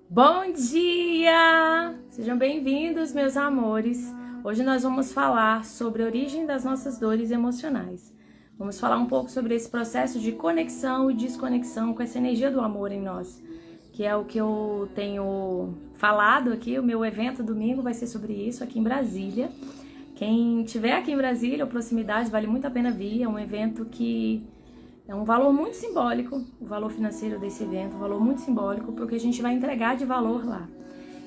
Bom dia! Sejam bem-vindos, meus amores. Hoje nós vamos falar sobre a origem das nossas dores emocionais. Vamos falar um pouco sobre esse processo de conexão e desconexão com essa energia do amor em nós, que é o que eu tenho falado aqui. O meu evento domingo vai ser sobre isso aqui em Brasília. Quem estiver aqui em Brasília ou proximidade, vale muito a pena vir. É um evento que é um valor muito simbólico, o valor financeiro desse evento, um valor muito simbólico, porque a gente vai entregar de valor lá.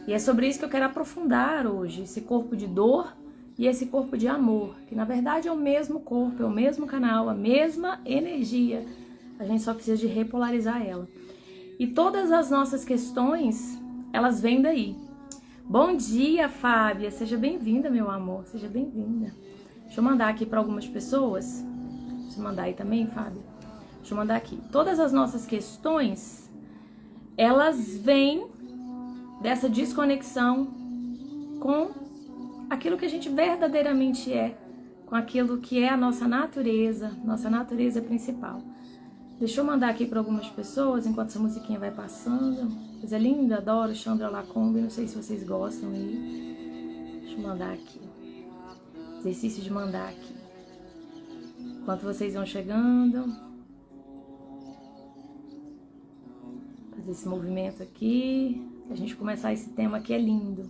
E é sobre isso que eu quero aprofundar hoje, esse corpo de dor e esse corpo de amor, que na verdade é o mesmo corpo, é o mesmo canal, a mesma energia. A gente só precisa de repolarizar ela. E todas as nossas questões, elas vêm daí. Bom dia, Fábia! Seja bem-vinda, meu amor, seja bem-vinda. Deixa eu mandar aqui para algumas pessoas. Deixa eu mandar aí também, Fábia. Deixa eu mandar aqui. Todas as nossas questões, elas vêm dessa desconexão com aquilo que a gente verdadeiramente é, com aquilo que é a nossa natureza principal. Deixa eu mandar aqui para algumas pessoas, enquanto essa musiquinha vai passando. Coisa linda, adoro Chandra Lacombe, não sei se vocês gostam aí. Deixa eu mandar aqui. Exercício de mandar aqui. Enquanto vocês vão chegando... esse movimento aqui, pra gente começar esse tema que é lindo.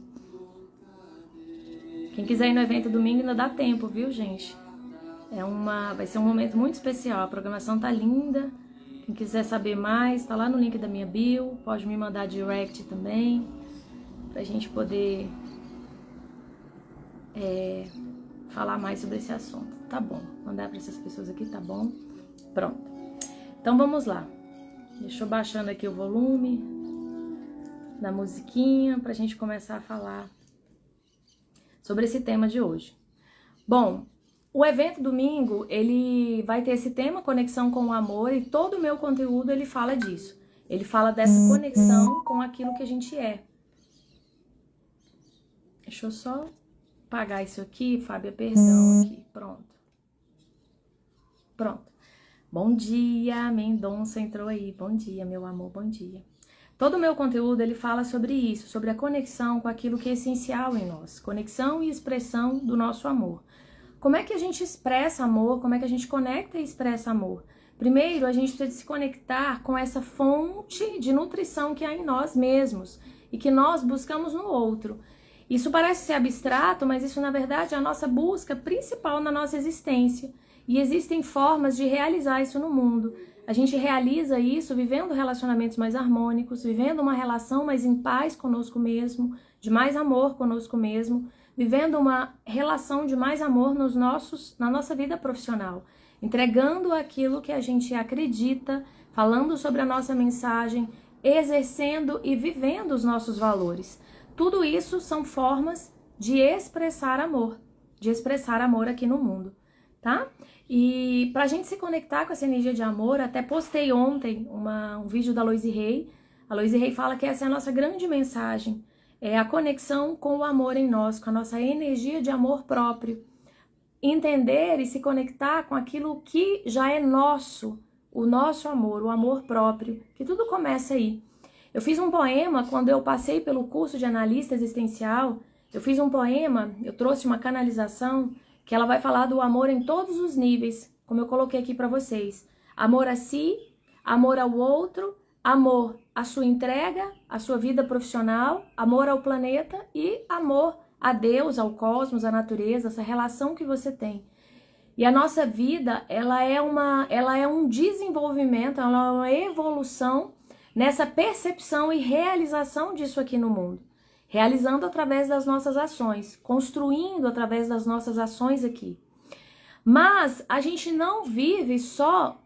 Quem quiser ir no evento domingo ainda dá tempo, viu, gente? Vai ser um momento muito especial, a programação tá linda. Quem quiser saber mais, tá lá no link da minha bio, pode me mandar direct também, pra gente poder falar mais sobre esse assunto. Tá bom, mandar para essas pessoas aqui, tá bom? Pronto. Então vamos lá. Deixa eu baixando aqui o volume da musiquinha pra gente começar a falar sobre esse tema de hoje. Bom, o evento domingo, ele vai ter esse tema, conexão com o amor, e todo o meu conteúdo ele fala disso. Ele fala dessa conexão com aquilo que a gente é. Deixa eu só apagar isso aqui, Fábia, perdão aqui. Pronto. Bom dia, Mendonça entrou aí. Bom dia, meu amor, bom dia. Todo o meu conteúdo, ele fala sobre isso, sobre a conexão com aquilo que é essencial em nós. Conexão e expressão do nosso amor. Como é que a gente expressa amor? Como é que a gente conecta e expressa amor? Primeiro, a gente precisa se conectar com essa fonte de nutrição que há em nós mesmos e que nós buscamos no outro. Isso parece ser abstrato, mas isso, na verdade, é a nossa busca principal na nossa existência. E existem formas de realizar isso no mundo. A gente realiza isso vivendo relacionamentos mais harmônicos, vivendo uma relação mais em paz conosco mesmo, de mais amor conosco mesmo, vivendo uma relação de mais amor na nossa vida profissional, entregando aquilo que a gente acredita, falando sobre a nossa mensagem, exercendo e vivendo os nossos valores. Tudo isso são formas de expressar amor aqui no mundo, tá? E pra gente se conectar com essa energia de amor, até postei ontem um vídeo da Loise Rey. A Loise Rey fala que essa é a nossa grande mensagem, é a conexão com o amor em nós, com a nossa energia de amor próprio. Entender e se conectar com aquilo que já é nosso, o nosso amor, o amor próprio, que tudo começa aí. Eu fiz um poema quando eu passei pelo curso de analista existencial, eu trouxe uma canalização que ela vai falar do amor em todos os níveis, como eu coloquei aqui para vocês. Amor a si, amor ao outro, amor à sua entrega, à sua vida profissional, amor ao planeta e amor a Deus, ao cosmos, à natureza, essa relação que você tem. E a nossa vida, ela é um desenvolvimento, ela é uma evolução nessa percepção e realização disso aqui no mundo. Realizando através das nossas ações, construindo através das nossas ações aqui. Mas a gente não vive só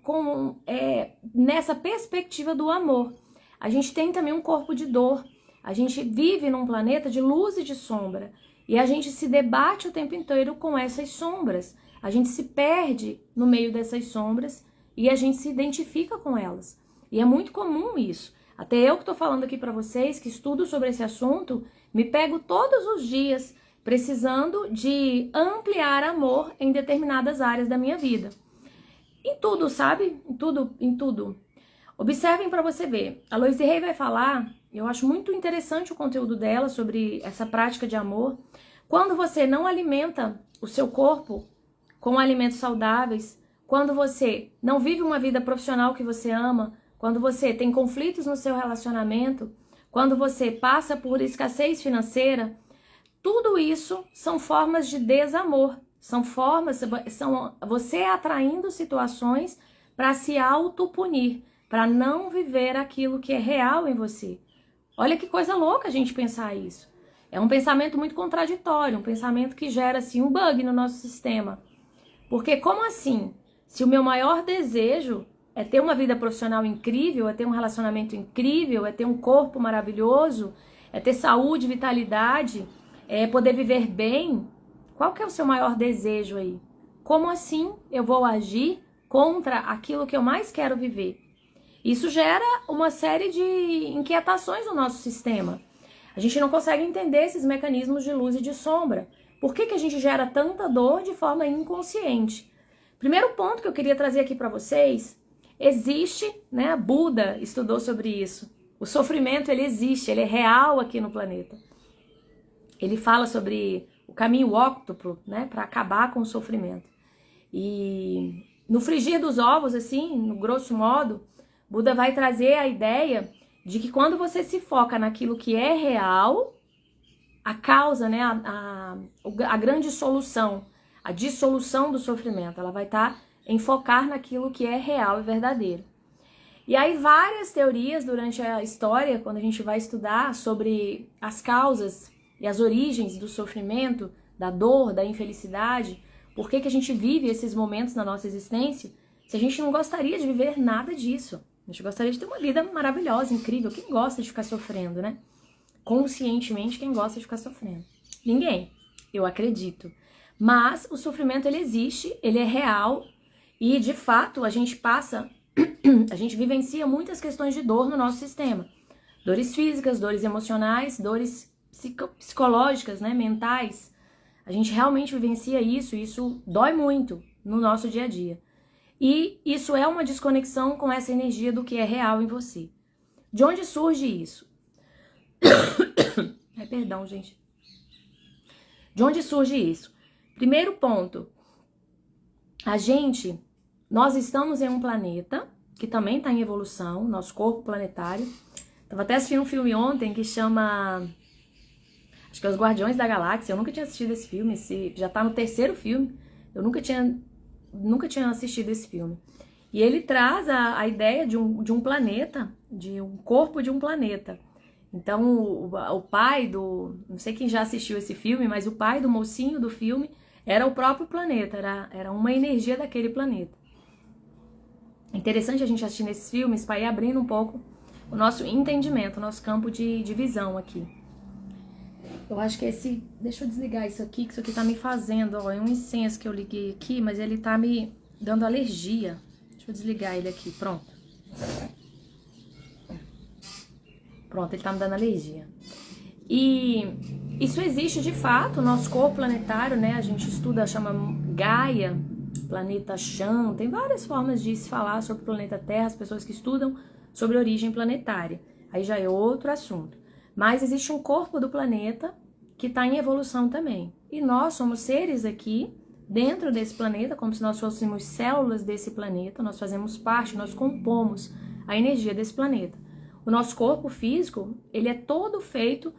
nessa perspectiva do amor. A gente tem também um corpo de dor. A gente vive num planeta de luz e de sombra. E a gente se debate o tempo inteiro com essas sombras. A gente se perde no meio dessas sombras e a gente se identifica com elas. E é muito comum isso. Até eu que estou falando aqui para vocês, que estudo sobre esse assunto, me pego todos os dias precisando de ampliar amor em determinadas áreas da minha vida. Em tudo, sabe? Em tudo. Observem para você ver. A Louise Hay vai falar, eu acho muito interessante o conteúdo dela sobre essa prática de amor. Quando você não alimenta o seu corpo com alimentos saudáveis, quando você não vive uma vida profissional que você ama, quando você tem conflitos no seu relacionamento, quando você passa por escassez financeira, tudo isso são formas de desamor. São você atraindo situações para se autopunir, para não viver aquilo que é real em você. Olha que coisa louca a gente pensar isso. É um pensamento muito contraditório, um pensamento que gera assim um bug no nosso sistema. Porque como assim? Se o meu maior desejo é ter uma vida profissional incrível, é ter um relacionamento incrível, é ter um corpo maravilhoso, é ter saúde, vitalidade, é poder viver bem, qual que é o seu maior desejo aí? Como assim eu vou agir contra aquilo que eu mais quero viver? Isso gera uma série de inquietações no nosso sistema. A gente não consegue entender esses mecanismos de luz e de sombra. Por que a gente gera tanta dor de forma inconsciente? Primeiro ponto que eu queria trazer aqui para vocês, existe, né? Buda estudou sobre isso. O sofrimento, ele existe, ele é real aqui no planeta. Ele fala sobre o caminho óctuplo, né? Para acabar com o sofrimento. E no frigir dos ovos, assim, no grosso modo, Buda vai trazer a ideia de que quando você se foca naquilo que é real, a causa, né, a grande solução, a dissolução do sofrimento, ela vai estar em focar naquilo que é real e verdadeiro. E aí várias teorias durante a história, quando a gente vai estudar sobre as causas e as origens do sofrimento, da dor, da infelicidade, por que a gente vive esses momentos na nossa existência, se a gente não gostaria de viver nada disso. A gente gostaria de ter uma vida maravilhosa, incrível. Quem gosta de ficar sofrendo, né? Conscientemente, quem gosta de ficar sofrendo? Ninguém, eu acredito. Mas o sofrimento, ele existe, ele é real e, de fato, a gente vivencia muitas questões de dor no nosso sistema. Dores físicas, dores emocionais, dores psicológicas, né? Mentais. A gente realmente vivencia isso e isso dói muito no nosso dia a dia. E isso é uma desconexão com essa energia do que é real em você. De onde surge isso? Perdão, gente. De onde surge isso? Primeiro ponto. Nós estamos em um planeta que também está em evolução, nosso corpo planetário. Estava até assistindo um filme ontem que chama... acho que é Os Guardiões da Galáxia. Eu nunca tinha assistido esse filme, já está no terceiro filme. Eu nunca tinha assistido esse filme. E ele traz a ideia de um planeta, de um corpo de um planeta. Então, o pai do... não sei quem já assistiu esse filme, mas o pai do mocinho do filme era o próprio planeta, era uma energia daquele planeta. Interessante a gente assistir nesses filmes para ir abrindo um pouco o nosso entendimento, o nosso campo de visão aqui. Eu acho que esse... deixa eu desligar isso aqui, que isso aqui tá me fazendo, ó, é um incenso que eu liguei aqui, mas ele tá me dando alergia. Deixa eu desligar ele aqui, pronto. Pronto, ele tá me dando alergia. E isso existe de fato, o nosso corpo planetário, né? A gente estuda, chama Gaia, planeta Chão, tem várias formas de se falar sobre o planeta Terra, as pessoas que estudam sobre origem planetária. Aí já é outro assunto. Mas existe um corpo do planeta que está em evolução também. E nós somos seres aqui, dentro desse planeta, como se nós fôssemos células desse planeta, nós fazemos parte, nós compomos a energia desse planeta. O nosso corpo físico, ele é todo feito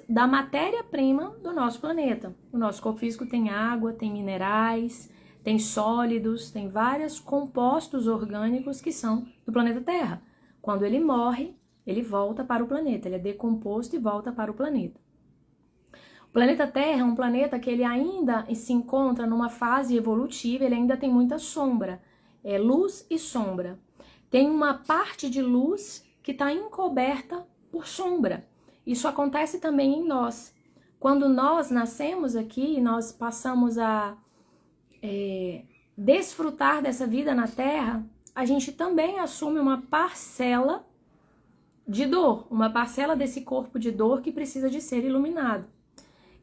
da matéria-prima do nosso planeta. O nosso corpo físico tem água, tem minerais, tem sólidos, tem vários compostos orgânicos que são do planeta Terra. Quando ele morre, ele volta para o planeta, ele é decomposto e volta para o planeta. O planeta Terra é um planeta que ele ainda se encontra numa fase evolutiva, ele ainda tem muita sombra, é luz e sombra. Tem uma parte de luz que está encoberta por sombra. Isso acontece também em nós. Quando nós nascemos aqui, nós passamos a desfrutar dessa vida na Terra, a gente também assume uma parcela de dor, uma parcela desse corpo de dor que precisa de ser iluminado.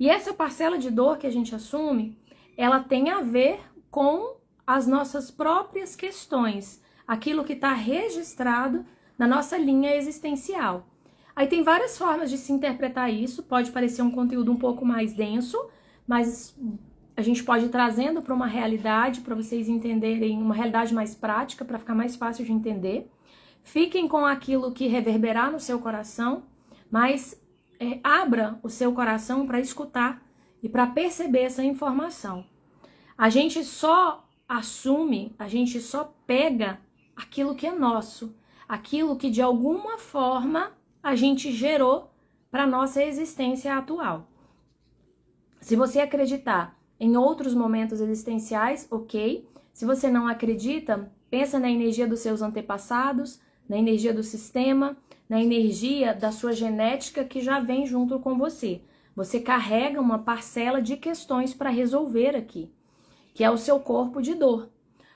E essa parcela de dor que a gente assume, ela tem a ver com as nossas próprias questões, aquilo que está registrado na nossa linha existencial. Aí tem várias formas de se interpretar isso, pode parecer um conteúdo um pouco mais denso, mas a gente pode ir trazendo para uma realidade, para vocês entenderem, uma realidade mais prática, para ficar mais fácil de entender. Fiquem com aquilo que reverberar no seu coração, mas abra o seu coração para escutar e para perceber essa informação. A gente só assume, a gente só pega aquilo que é nosso, aquilo que de alguma forma a gente gerou para nossa existência atual. Se você acreditar em outros momentos existenciais, ok. Se você não acredita, pensa na energia dos seus antepassados, na energia do sistema, na energia da sua genética que já vem junto com você. Você carrega uma parcela de questões para resolver aqui, que é o seu corpo de dor.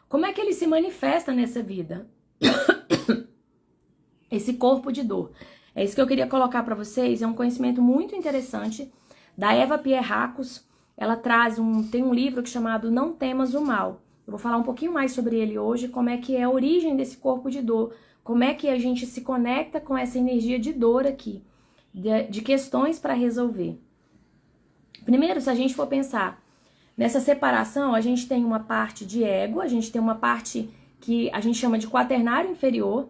Como é que ele se manifesta nessa vida? Esse corpo de dor. É isso que eu queria colocar para vocês, é um conhecimento muito interessante da Eva Pierrakos. Ela tem um livro chamado Não Temas o Mal. Eu vou falar um pouquinho mais sobre ele hoje, como é que é a origem desse corpo de dor, como é que a gente se conecta com essa energia de dor aqui, de questões para resolver. Primeiro, se a gente for pensar nessa separação, a gente tem uma parte de ego, a gente tem uma parte que a gente chama de quaternário inferior,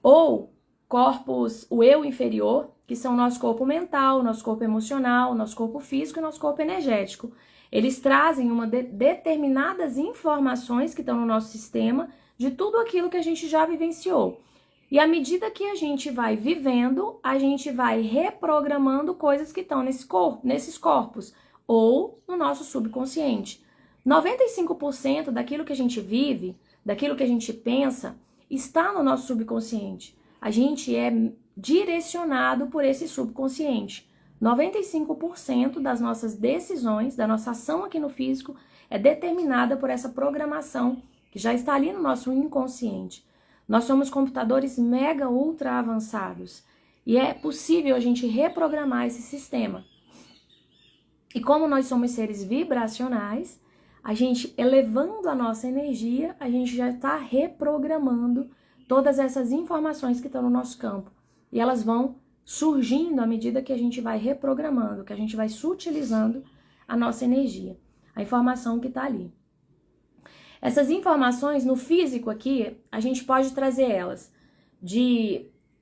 ou corpos, o eu inferior, que são o nosso corpo mental, nosso corpo emocional, nosso corpo físico e nosso corpo energético. Eles trazem determinadas informações que estão no nosso sistema de tudo aquilo que a gente já vivenciou. E à medida que a gente vai vivendo, a gente vai reprogramando coisas que estão nesses corpos ou no nosso subconsciente. 95% daquilo que a gente vive, daquilo que a gente pensa, está no nosso subconsciente. A gente é direcionado por esse subconsciente. 95% das nossas decisões, da nossa ação aqui no físico, é determinada por essa programação que já está ali no nosso inconsciente. Nós somos computadores mega ultra avançados e é possível a gente reprogramar esse sistema. E como nós somos seres vibracionais, a gente elevando a nossa energia, a gente já está reprogramando todas essas informações que estão no nosso campo. E elas vão surgindo à medida que a gente vai reprogramando, que a gente vai sutilizando a nossa energia, a informação que está ali. Essas informações no físico aqui, a gente pode trazer elas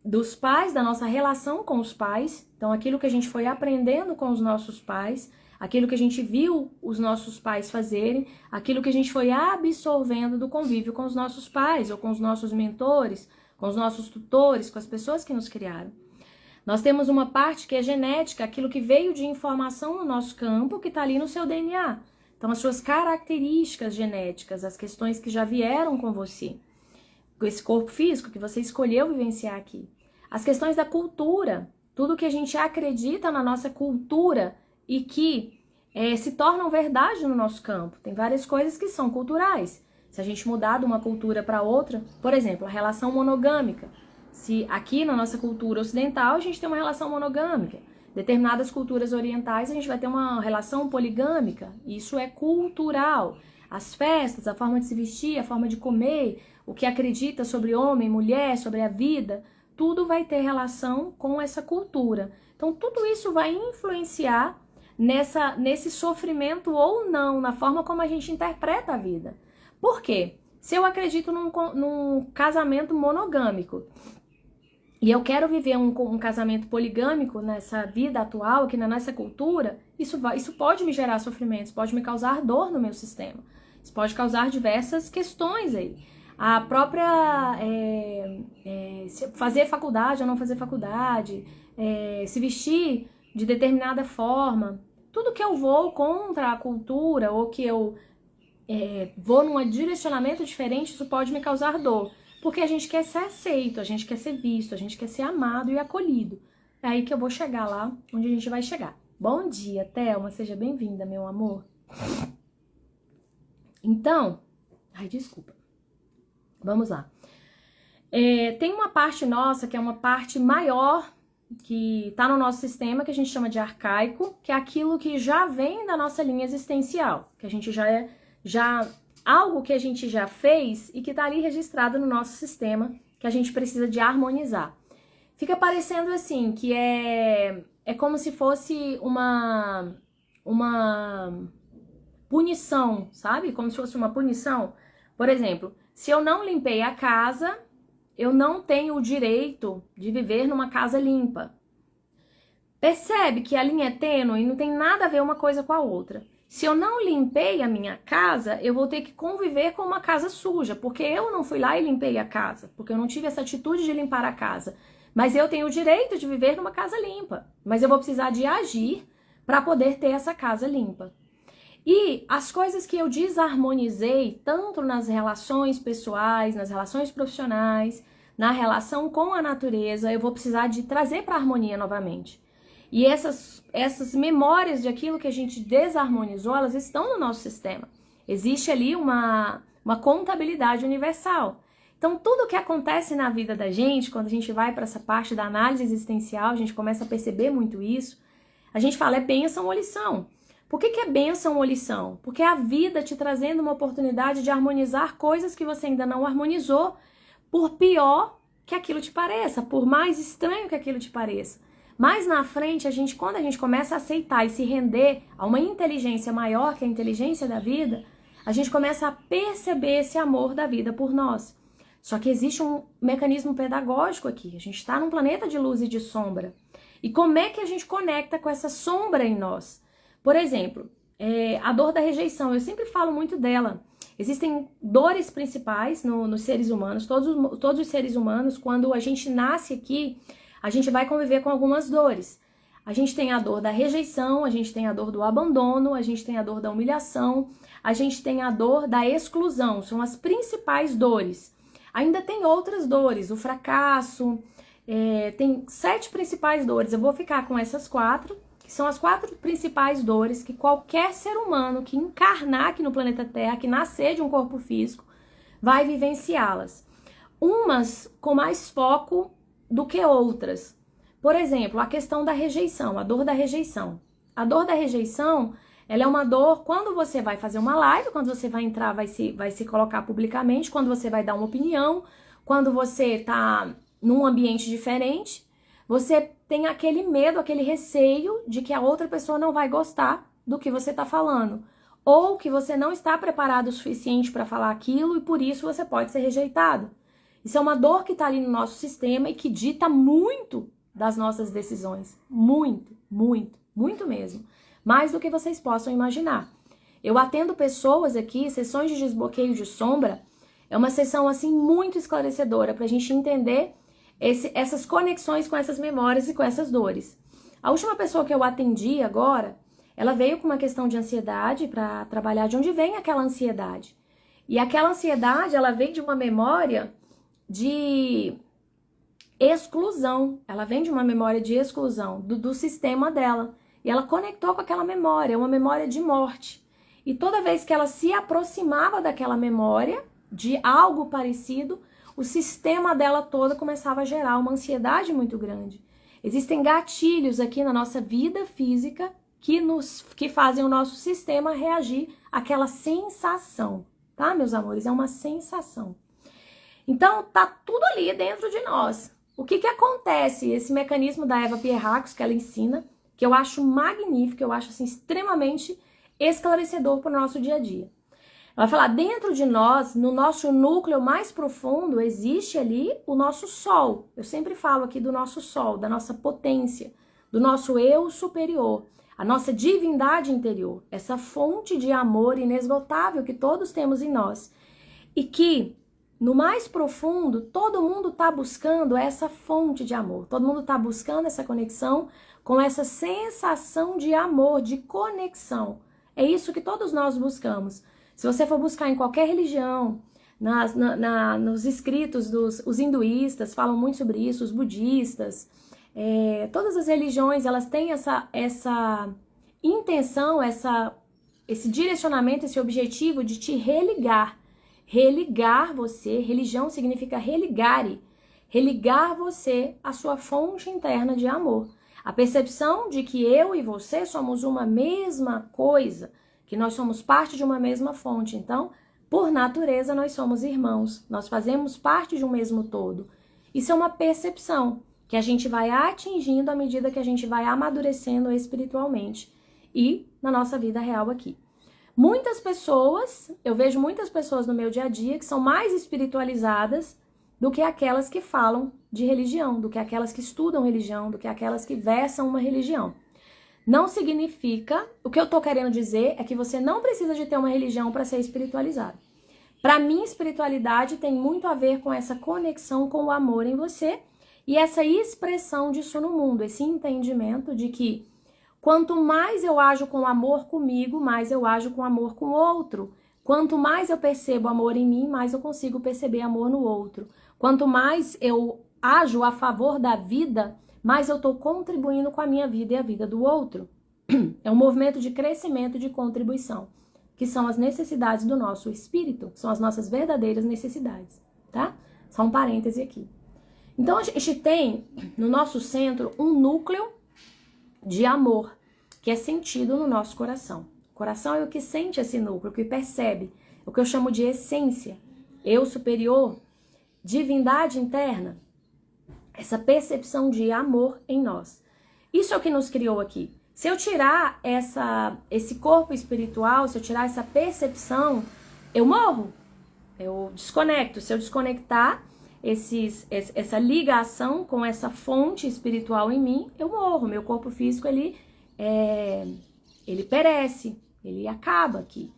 dos pais, da nossa relação com os pais, então aquilo que a gente foi aprendendo com os nossos pais, aquilo que a gente viu os nossos pais fazerem, aquilo que a gente foi absorvendo do convívio com os nossos pais, ou com os nossos mentores, com os nossos tutores, com as pessoas que nos criaram. Nós temos uma parte que é genética, aquilo que veio de informação no nosso campo, que está ali no seu DNA. Então, as suas características genéticas, as questões que já vieram com você, com esse corpo físico que você escolheu vivenciar aqui. As questões da cultura, tudo que a gente acredita na nossa cultura e que se tornam verdade no nosso campo. Tem várias coisas que são culturais. Se a gente mudar de uma cultura para outra, por exemplo, a relação monogâmica. Se aqui na nossa cultura ocidental a gente tem uma relação monogâmica, determinadas culturas orientais a gente vai ter uma relação poligâmica. Isso é cultural. As festas, a forma de se vestir, a forma de comer, o que acredita sobre homem, mulher, sobre a vida, tudo vai ter relação com essa cultura. Então tudo isso vai influenciar nesse sofrimento ou não, na forma como a gente interpreta a vida. Por quê? Se eu acredito num casamento monogâmico e eu quero viver um casamento poligâmico nessa vida atual, aqui na nossa cultura, isso pode me gerar sofrimentos, pode me causar dor no meu sistema. Isso pode causar diversas questões aí. A própria fazer faculdade ou não fazer faculdade, se vestir de determinada forma. Tudo que eu vou contra a cultura ou que eu vou num direcionamento diferente, isso pode me causar dor. Porque a gente quer ser aceito, a gente quer ser visto, a gente quer ser amado e acolhido. É aí que eu vou chegar lá onde a gente vai chegar. Bom dia, Thelma, seja bem-vinda, meu amor. Então, desculpa. Vamos lá. Tem uma parte nossa que é uma parte maior que está no nosso sistema, que a gente chama de arcaico, que é aquilo que já vem da nossa linha existencial, que a gente já algo que a gente já fez e que está ali registrado no nosso sistema, que a gente precisa de harmonizar. Fica parecendo assim, que é como se fosse uma punição, sabe? Como se fosse uma punição. Por exemplo, se eu não limpei a casa, eu não tenho o direito de viver numa casa limpa. Percebe que a linha é tênue e não tem nada a ver uma coisa com a outra. Se eu não limpei a minha casa, eu vou ter que conviver com uma casa suja, porque eu não fui lá e limpei a casa, porque eu não tive essa atitude de limpar a casa. Mas eu tenho o direito de viver numa casa limpa, mas eu vou precisar de agir para poder ter essa casa limpa. E as coisas que eu desarmonizei, tanto nas relações pessoais, nas relações profissionais, na relação com a natureza, eu vou precisar de trazer para a harmonia novamente. E essas memórias de aquilo que a gente desarmonizou, elas estão no nosso sistema. Existe ali uma contabilidade universal. Então, tudo que acontece na vida da gente, quando a gente vai para essa parte da análise existencial, a gente começa a perceber muito isso, a gente fala é bênção ou lição. Por que é bênção ou lição? Porque é a vida te trazendo uma oportunidade de harmonizar coisas que você ainda não harmonizou, por pior que aquilo te pareça, por mais estranho que aquilo te pareça. Mais na frente, quando a gente começa a aceitar e se render a uma inteligência maior que a inteligência da vida, a gente começa a perceber esse amor da vida por nós. Só que existe um mecanismo pedagógico aqui. A gente está num planeta de luz e de sombra. E como é que a gente conecta com essa sombra em nós? Por exemplo, a dor da rejeição. Eu sempre falo muito dela. Existem dores principais nos seres humanos. Todos os seres humanos, quando a gente nasce aqui, a gente vai conviver com algumas dores. A gente tem a dor da rejeição, a gente tem a dor do abandono, a gente tem a dor da humilhação, a gente tem a dor da exclusão. São as principais dores. Ainda tem outras dores, o fracasso, tem 7 principais dores. Eu vou ficar com essas 4, que são as 4 principais dores que qualquer ser humano que encarnar aqui no planeta Terra, que nascer de um corpo físico, vai vivenciá-las. Umas com mais foco do que outras. Por exemplo, a questão da rejeição, a dor da rejeição. A dor da rejeição, ela é uma dor quando você vai fazer uma live, quando você vai entrar, vai se colocar publicamente, quando você vai dar uma opinião, quando você está num ambiente diferente, você tem aquele medo, aquele receio de que a outra pessoa não vai gostar do que você está falando, ou que você não está preparado o suficiente para falar aquilo e por isso você pode ser rejeitado. Isso é uma dor que está ali no nosso sistema e que dita muito das nossas decisões. Muito, muito, muito mesmo. Mais do que vocês possam imaginar. Eu atendo pessoas aqui, sessões de desbloqueio de sombra, é uma sessão assim muito esclarecedora para a gente entender essas conexões com essas memórias e com essas dores. A última pessoa que eu atendi agora, ela veio com uma questão de ansiedade para trabalhar de onde vem aquela ansiedade. E aquela ansiedade, ela vem de uma memória de exclusão. Ela vem de uma memória de exclusão do sistema dela. E ela conectou com aquela memória, uma memória de morte. E toda vez que ela se aproximava daquela memória, de algo parecido, o sistema dela toda começava a gerar uma ansiedade muito grande. Existem gatilhos aqui na nossa vida física que fazem o nosso sistema reagir àquela sensação, tá, meus amores? É uma sensação. Então, tá tudo ali dentro de nós. O que acontece? Esse mecanismo da Eva Pierrakos, que ela ensina, que eu acho magnífico, eu acho assim, extremamente esclarecedor para o nosso dia a dia. Ela fala, dentro de nós, no nosso núcleo mais profundo, existe ali o nosso sol. Eu sempre falo aqui do nosso sol, da nossa potência, do nosso eu superior, a nossa divindade interior, essa fonte de amor inesgotável que todos temos em nós. E que, no mais profundo, todo mundo está buscando essa fonte de amor, todo mundo está buscando essa conexão com essa sensação de amor, de conexão. É isso que todos nós buscamos. Se você for buscar em qualquer religião, nos escritos os hinduístas falam muito sobre isso, os budistas, todas as religiões, elas têm essa intenção, esse direcionamento, esse objetivo de te religar. Religar você, religião significa religare, religar você à sua fonte interna de amor. A percepção de que eu e você somos uma mesma coisa, que nós somos parte de uma mesma fonte. Então, Por natureza, nós somos irmãos, nós fazemos parte de um mesmo todo. Isso é uma percepção que a gente vai atingindo à medida que a gente vai amadurecendo espiritualmente e na nossa vida real aqui. Muitas pessoas, eu vejo muitas pessoas no meu dia a dia que são mais espiritualizadas do que aquelas que falam de religião, do que aquelas que estudam religião, do que aquelas que versam uma religião. Não significa, o que eu tô querendo dizer é que você não precisa de ter uma religião para ser espiritualizado. Para mim, espiritualidade tem muito a ver com essa conexão com o amor em você e essa expressão disso no mundo, esse entendimento de que quanto mais eu ajo com amor comigo, mais eu ajo com amor com o outro. Quanto mais eu percebo amor em mim, mais eu consigo perceber amor no outro. Quanto mais eu ajo a favor da vida, mais eu estou contribuindo com a minha vida e a vida do outro. É um movimento de crescimento e de contribuição, que são as necessidades do nosso espírito, são as nossas verdadeiras necessidades, tá? Só um parêntese aqui. Então, a gente tem no nosso centro um núcleo de amor, que é sentido no nosso coração. O coração é o que sente esse núcleo, o que percebe, o que eu chamo de essência, eu superior, divindade interna, essa percepção de amor em nós. Isso é o que nos criou aqui. Se eu tirar esse corpo espiritual, se eu tirar essa percepção, eu morro, eu desconecto. Se eu desconectar essa ligação com essa fonte espiritual em mim, eu morro. Meu corpo físico, ele perece, ele acaba aqui.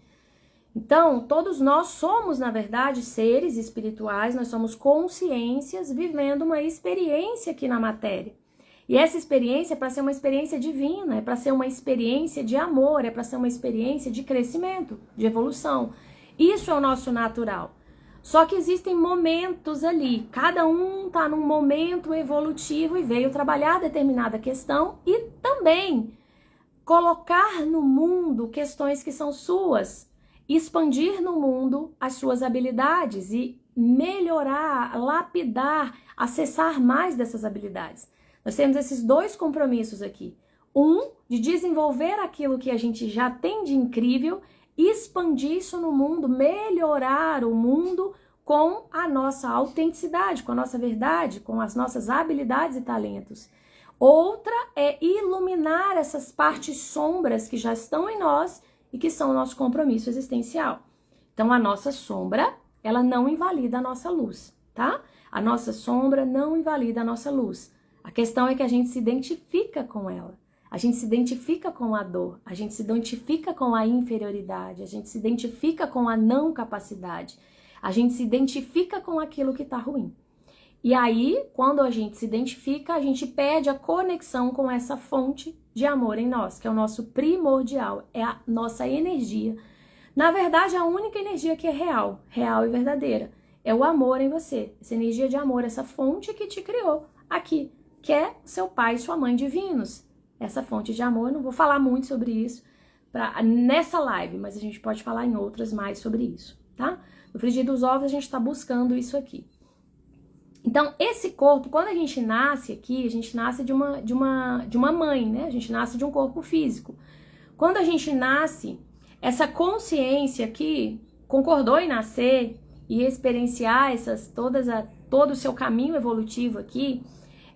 Então, todos nós somos, na verdade, seres espirituais, nós somos consciências vivendo uma experiência aqui na matéria. E essa experiência é para ser uma experiência divina, é para ser uma experiência de amor, é para ser uma experiência de crescimento, de evolução. Isso é o nosso natural. Só que existem momentos ali, cada um está num momento evolutivo e veio trabalhar determinada questão e também colocar no mundo questões que são suas, expandir no mundo as suas habilidades e melhorar, lapidar, acessar mais dessas habilidades. Nós temos esses dois compromissos aqui. Um, de desenvolver aquilo que a gente já tem de incrível, expandir isso no mundo, melhorar o mundo com a nossa autenticidade, com a nossa verdade, com as nossas habilidades e talentos. Outra é iluminar essas partes sombras que já estão em nós e que são o nosso compromisso existencial. Então, a nossa sombra, ela não invalida a nossa luz, tá? A nossa sombra não invalida a nossa luz. A questão é que a gente se identifica com ela. A gente se identifica com a dor, a gente se identifica com a inferioridade, a gente se identifica com a não capacidade, a gente se identifica com aquilo que está ruim. E aí, quando a gente se identifica, a gente perde a conexão com essa fonte de amor em nós, que é o nosso primordial, é a nossa energia. Na verdade, a única energia que é real, real e verdadeira, é o amor em você. Essa energia de amor, essa fonte que te criou aqui, que é seu pai e sua mãe divinos. Essa fonte de amor, eu não vou falar muito sobre isso nessa live, mas a gente pode falar em outras mais sobre isso, tá? No frigir dos ovos, a gente está buscando isso aqui. Então, esse corpo, quando a gente nasce aqui, a gente nasce de uma mãe, né? A gente nasce de um corpo físico. Quando a gente nasce, essa consciência aqui concordou em nascer e experienciar todo o seu caminho evolutivo aqui,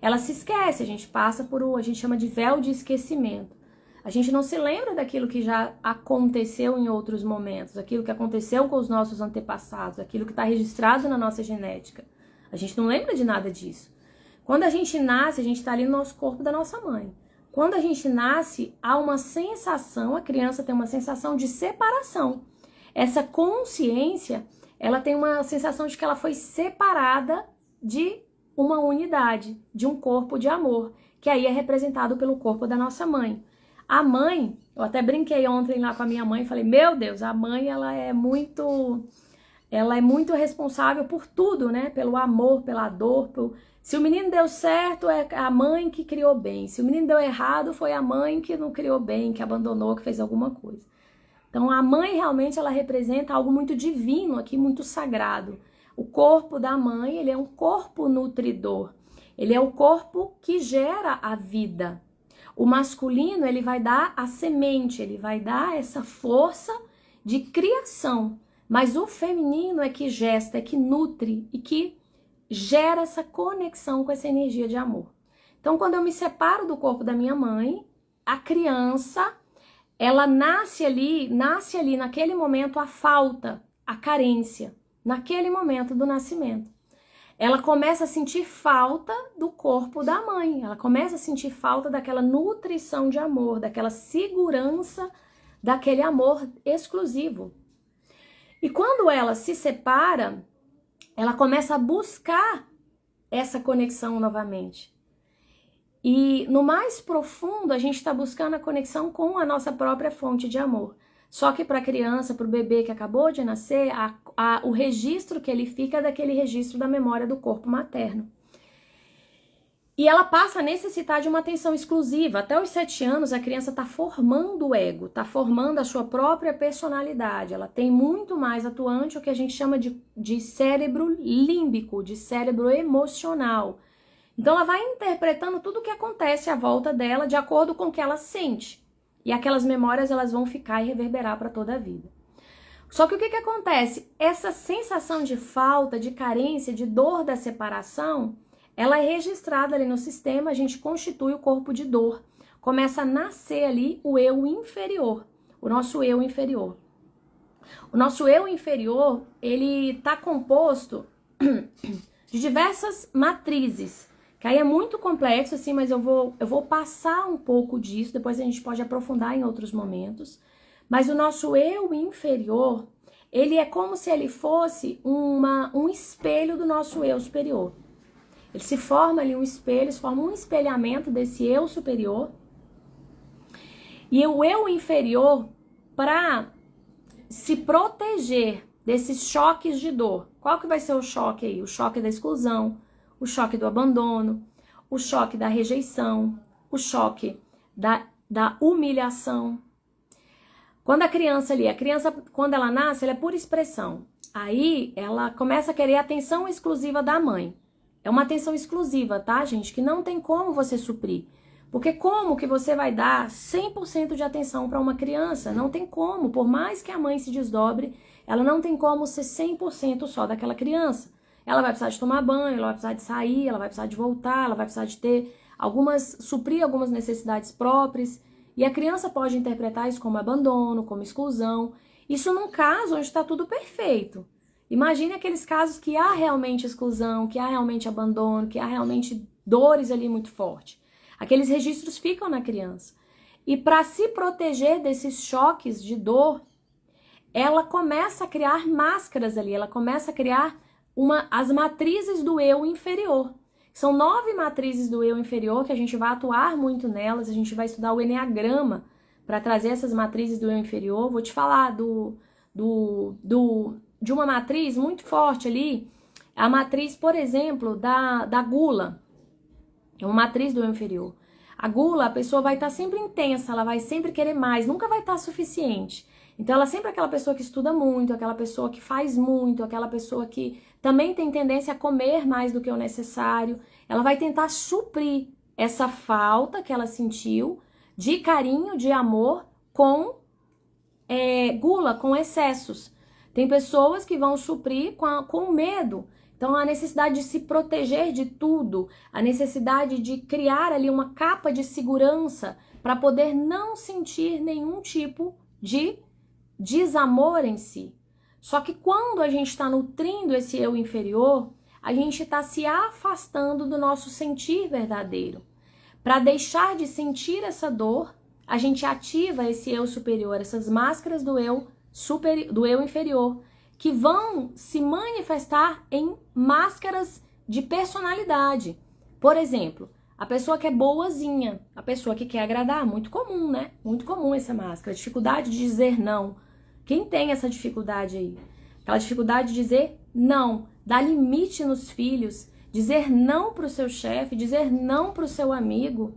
ela se esquece, a gente passa a gente chama de véu de esquecimento. A gente não se lembra daquilo que já aconteceu em outros momentos, aquilo que aconteceu com os nossos antepassados, aquilo que está registrado na nossa genética. A gente não lembra de nada disso. Quando a gente nasce, a gente está ali no nosso corpo da nossa mãe. Quando a gente nasce, há uma sensação, a criança tem uma sensação de separação. Essa consciência, ela tem uma sensação de que ela foi separada de uma unidade, de um corpo de amor, que aí é representado pelo corpo da nossa mãe. A mãe, eu até brinquei ontem lá com a minha mãe, falei, meu Deus, a mãe ela é muito responsável por tudo, né? Pelo amor, pela dor. Se o menino deu certo, é a mãe que criou bem. Se o menino deu errado, foi a mãe que não criou bem, que abandonou, que fez alguma coisa. Então, a mãe realmente ela representa algo muito divino aqui, muito sagrado. O corpo da mãe, ele é um corpo nutridor. Ele é o corpo que gera a vida. O masculino, ele vai dar a semente, ele vai dar essa força de criação. Mas o feminino é que gesta, é que nutre e que gera essa conexão com essa energia de amor. Então, quando eu me separo do corpo da minha mãe, a criança, ela nasce ali naquele momento a falta, a carência, naquele momento do nascimento. Ela começa a sentir falta do corpo da mãe, ela começa a sentir falta daquela nutrição de amor, daquela segurança, daquele amor exclusivo. E quando ela se separa, ela começa a buscar essa conexão novamente. E no mais profundo, a gente está buscando a conexão com a nossa própria fonte de amor. Só que para a criança, para o bebê que acabou de nascer, o registro que ele fica é daquele registro da memória do corpo materno. E ela passa a necessitar de uma atenção exclusiva. Até os 7 anos, a criança está formando o ego, está formando a sua própria personalidade. Ela tem muito mais atuante o que a gente chama de cérebro límbico, de cérebro emocional. Então ela vai interpretando tudo o que acontece à volta dela de acordo com o que ela sente. E aquelas memórias elas vão ficar e reverberar para toda a vida. Só que o que acontece? Essa sensação de falta, de carência, de dor da separação, ela é registrada ali no sistema, a gente constitui o corpo de dor. Começa a nascer ali o eu inferior, o nosso eu inferior. O nosso eu inferior, ele está composto de diversas matrizes. Que aí é muito complexo, assim, mas eu vou passar um pouco disso, depois a gente pode aprofundar em outros momentos. Mas o nosso eu inferior, ele é como se ele fosse um espelho do nosso eu superior. Ele se forma ali um espelho, se forma um espelhamento desse eu superior. E o eu inferior, para se proteger desses choques de dor, qual que vai ser o choque aí? O choque da exclusão, o choque do abandono, o choque da rejeição, o choque da humilhação. Quando a criança quando ela nasce, ela é pura expressão. Aí ela começa a querer a atenção exclusiva da mãe. É uma atenção exclusiva, tá, gente? Que não tem como você suprir. Porque como que você vai dar 100% de atenção para uma criança? Não tem como. Por mais que a mãe se desdobre, ela não tem como ser 100% só daquela criança. Ela vai precisar de tomar banho, ela vai precisar de sair, ela vai precisar de voltar, ela vai precisar de ter suprir algumas necessidades próprias. E a criança pode interpretar isso como abandono, como exclusão. Isso num caso onde está tudo perfeito. Imagine aqueles casos que há realmente exclusão, que há realmente abandono, que há realmente dores ali muito fortes. Aqueles registros ficam na criança. E para se proteger desses choques de dor, ela começa a criar máscaras ali, ela começa a criar as matrizes do eu inferior. São 9 matrizes do eu inferior que a gente vai atuar muito nelas, a gente vai estudar o eneagrama para trazer essas matrizes do eu inferior. Vou te falar de uma matriz muito forte ali, a matriz, por exemplo, da gula. É uma matriz do eu inferior. A gula, a pessoa vai estar sempre intensa, ela vai sempre querer mais, nunca vai estar suficiente. Então ela é sempre aquela pessoa que estuda muito, aquela pessoa que faz muito, aquela pessoa que também tem tendência a comer mais do que o necessário. Ela vai tentar suprir essa falta que ela sentiu de carinho, de amor, com gula, com excessos. Tem pessoas que vão suprir com medo. Então, a necessidade de se proteger de tudo, a necessidade de criar ali uma capa de segurança para poder não sentir nenhum tipo de desamor em si. Só que quando a gente está nutrindo esse eu inferior, a gente está se afastando do nosso sentir verdadeiro. Para deixar de sentir essa dor, a gente ativa esse eu superior, essas máscaras do eu inferior, que vão se manifestar em máscaras de personalidade. Por exemplo, a pessoa que é boazinha, a pessoa que quer agradar, muito comum, né? Muito comum essa máscara, dificuldade de dizer não. Quem tem essa dificuldade aí? Aquela dificuldade de dizer não, dar limite nos filhos, dizer não para o seu chefe, dizer não para o seu amigo.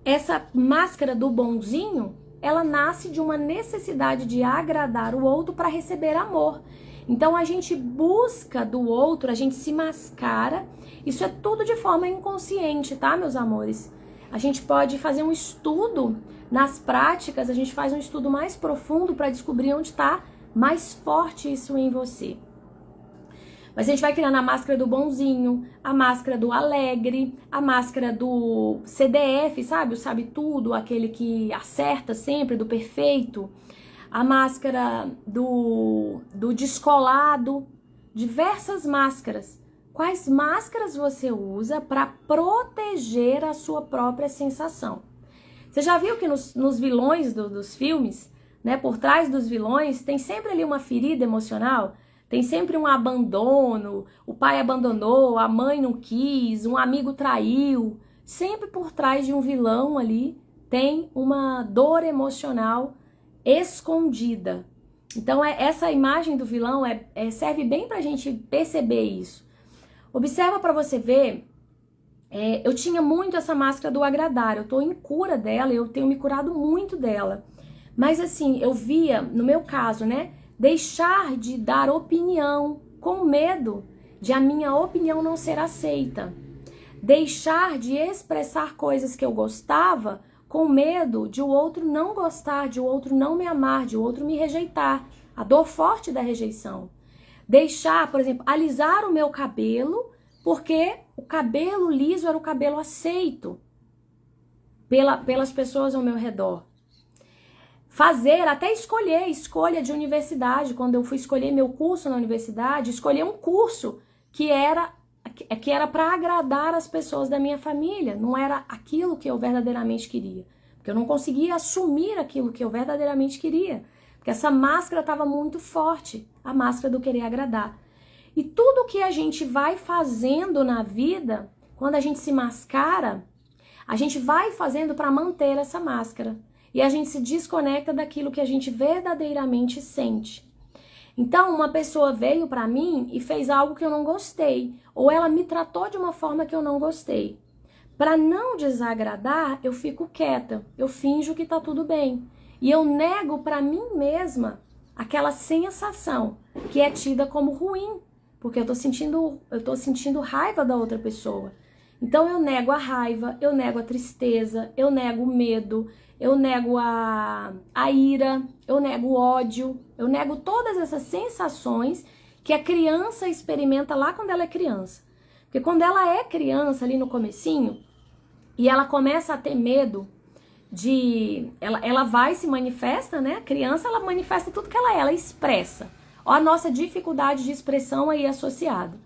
Essa máscara do bonzinho, ela nasce de uma necessidade de agradar o outro para receber amor. Então a gente busca do outro, a gente se mascara. Isso é tudo de forma inconsciente, tá, meus amores? a gente pode fazer um estudo nas práticas, a gente faz um estudo mais profundo para descobrir onde está mais forte isso em você. Mas a gente vai criando a máscara do bonzinho, a máscara do alegre, a máscara do CDF, sabe? O sabe tudo, aquele que acerta sempre, do perfeito. A máscara do descolado. Diversas máscaras. Quais máscaras você usa para proteger a sua própria sensação? Você já viu que nos vilões dos filmes, né, por trás dos vilões, tem sempre ali uma ferida emocional? Tem sempre um abandono, o pai abandonou, a mãe não quis, um amigo traiu. Sempre por trás de um vilão ali tem uma dor emocional escondida. Então essa imagem do vilão serve bem pra gente perceber isso. Observa pra você ver, eu tinha muito essa máscara do agradar, eu tô em cura dela, eu tenho me curado muito dela. Mas assim, eu via, no meu caso, né, deixar de dar opinião com medo de a minha opinião não ser aceita. Deixar de expressar coisas que eu gostava com medo de o outro não gostar, de o outro não me amar, de o outro me rejeitar. A dor forte da rejeição. Deixar, por exemplo, alisar o meu cabelo, porque o cabelo liso era o cabelo aceito pelas pessoas ao meu redor. Fazer, até escolha de universidade, quando eu fui escolher meu curso na universidade, escolher um curso que era para agradar as pessoas da minha família, não era aquilo que eu verdadeiramente queria, porque eu não conseguia assumir aquilo que eu verdadeiramente queria, porque essa máscara estava muito forte, a máscara do querer agradar. E tudo que a gente vai fazendo na vida, quando a gente se mascara, a gente vai fazendo para manter essa máscara. E a gente se desconecta daquilo que a gente verdadeiramente sente. Então, uma pessoa veio pra mim e fez algo que eu não gostei. Ou ela me tratou de uma forma que eu não gostei. Para não desagradar, eu fico quieta. Eu finjo que tá tudo bem. E eu nego pra mim mesma aquela sensação que é tida como ruim. Porque eu tô sentindo raiva da outra pessoa. Então, eu nego a raiva, eu nego a tristeza, eu nego o medo, eu nego a ira, eu nego o ódio, eu nego todas essas sensações que a criança experimenta lá quando ela é criança. Porque quando ela é criança, ali no comecinho, e ela começa a ter medo ela vai se manifesta, né? A criança, ela manifesta tudo que ela expressa. Ó, a nossa dificuldade de expressão aí associado.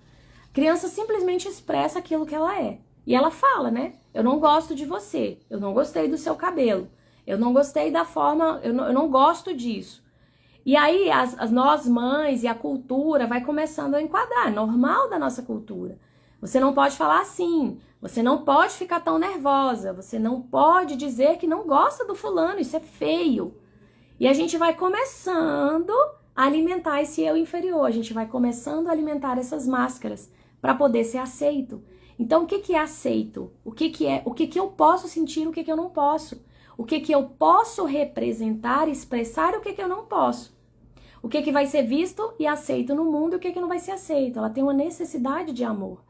A criança simplesmente expressa aquilo que ela é. E ela fala, né? Eu não gosto de você, eu não gostei do seu cabelo, eu não gostei da forma, eu não gosto disso. E aí nós mães e a cultura vai começando a enquadrar, é normal da nossa cultura. Você não pode falar assim, você não pode ficar tão nervosa, você não pode dizer que não gosta do fulano, isso é feio. E a gente vai começando a alimentar esse eu inferior, a gente vai começando a alimentar essas máscaras para poder ser aceito. Então, o que é aceito? O que eu posso sentir, o que eu não posso? O que eu posso representar, expressar e o que eu não posso? O que vai ser visto e aceito no mundo e o que não vai ser aceito? Ela tem uma necessidade de amor.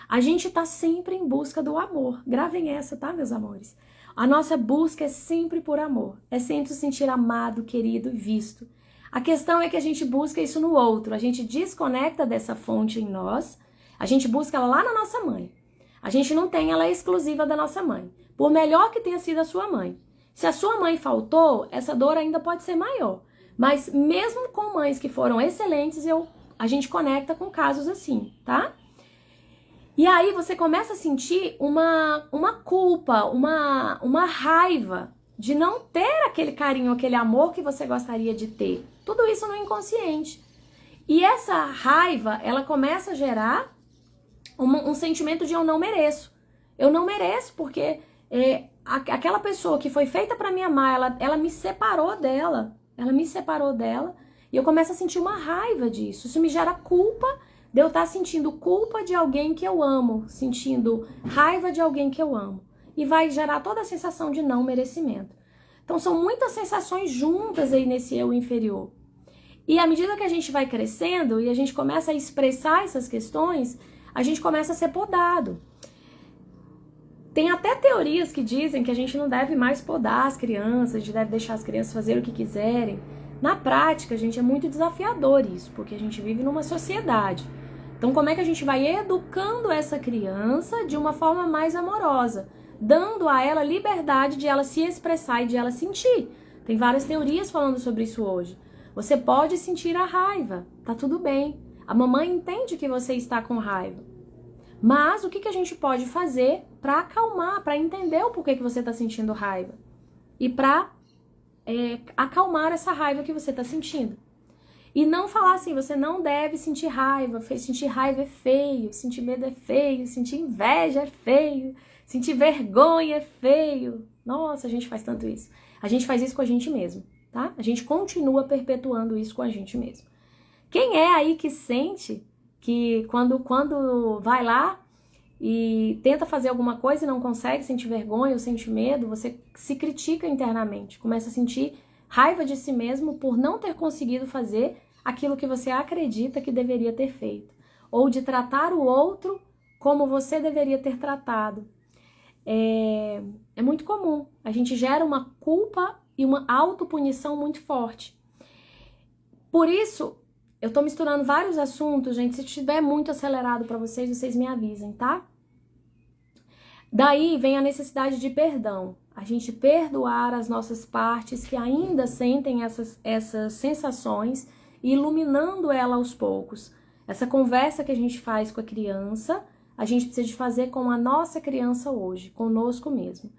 A gente está sempre em busca do amor. Gravem essa, tá, meus amores? A nossa busca é sempre por amor. É sempre se sentir amado, querido e visto. A questão é que a gente busca isso no outro. A gente desconecta dessa fonte em nós. A gente busca ela lá na nossa mãe. A gente não tem ela exclusiva da nossa mãe. Por melhor que tenha sido a sua mãe. Se a sua mãe faltou, essa dor ainda pode ser maior. Mas mesmo com mães que foram excelentes, a gente conecta com casos assim, tá? E aí você começa a sentir uma culpa, uma raiva de não ter aquele carinho, aquele amor que você gostaria de ter. Tudo isso no inconsciente. E essa raiva, ela começa a gerar um sentimento de eu não mereço. Eu não mereço porque aquela pessoa que foi feita para me amar, ela me separou dela. Ela me separou dela e eu começo a sentir uma raiva disso. Isso me gera culpa de eu estar sentindo culpa de alguém que eu amo, sentindo raiva de alguém que eu amo. E vai gerar toda a sensação de não merecimento. Então são muitas sensações juntas aí nesse eu inferior. E à medida que a gente vai crescendo e a gente começa a expressar essas questões, a gente começa a ser podado. Tem até teorias que dizem que a gente não deve mais podar as crianças, a gente deve deixar as crianças fazerem o que quiserem. Na prática, gente, é muito desafiador isso, porque a gente vive numa sociedade. Então, como é que a gente vai educando essa criança de uma forma mais amorosa, dando a ela liberdade de ela se expressar e de ela sentir? Tem várias teorias falando sobre isso hoje. Você pode sentir a raiva, tá tudo bem. A mamãe entende que você está com raiva. Mas o que a gente pode fazer para acalmar, para entender o porquê que você está sentindo raiva? E para acalmar essa raiva que você está sentindo. E não falar assim, você não deve sentir raiva é feio, sentir medo é feio, sentir inveja é feio, sentir vergonha é feio. Nossa, a gente faz tanto isso. A gente faz isso com a gente mesmo, tá? A gente continua perpetuando isso com a gente mesmo. Quem é aí que sente que quando vai lá e tenta fazer alguma coisa e não consegue, sente vergonha ou sente medo, você se critica internamente, começa a sentir raiva de si mesmo por não ter conseguido fazer aquilo que você acredita que deveria ter feito, ou de tratar o outro como você deveria ter tratado. É muito comum, a gente gera uma culpa e uma autopunição muito forte. Por isso, eu tô misturando vários assuntos, gente. Se estiver muito acelerado para vocês me avisem, tá? Daí vem a necessidade de perdão. A gente perdoar as nossas partes que ainda sentem essas sensações e iluminando ela aos poucos. Essa conversa que a gente faz com a criança, a gente precisa de fazer com a nossa criança hoje, conosco mesmo.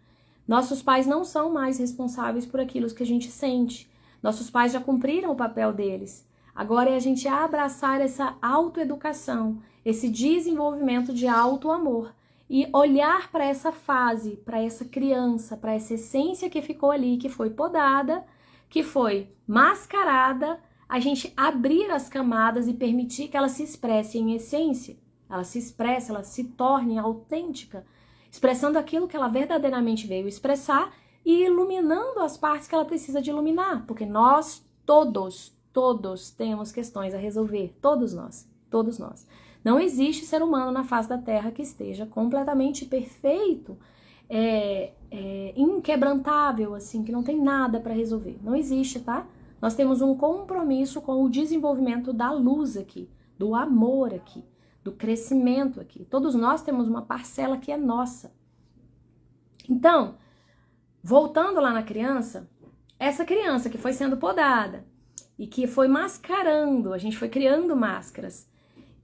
Nossos pais não são mais responsáveis por aquilo que a gente sente. Nossos pais já cumpriram o papel deles. Agora é a gente abraçar essa autoeducação, esse desenvolvimento de auto-amor e olhar para essa fase, para essa criança, para essa essência que ficou ali, que foi podada, que foi mascarada, a gente abrir as camadas e permitir que ela se expresse em essência, ela se expresse, ela se torne autêntica, expressando aquilo que ela verdadeiramente veio expressar e iluminando as partes que ela precisa de iluminar, porque nós todos temos questões a resolver, todos nós. Não existe ser humano na face da Terra que esteja completamente perfeito, inquebrantável, assim, que não tem nada para resolver. Não existe, tá? Nós temos um compromisso com o desenvolvimento da luz aqui, do amor aqui, do crescimento aqui. Todos nós temos uma parcela que é nossa. Então, voltando lá na criança, essa criança que foi sendo podada, e que foi mascarando, a gente foi criando máscaras.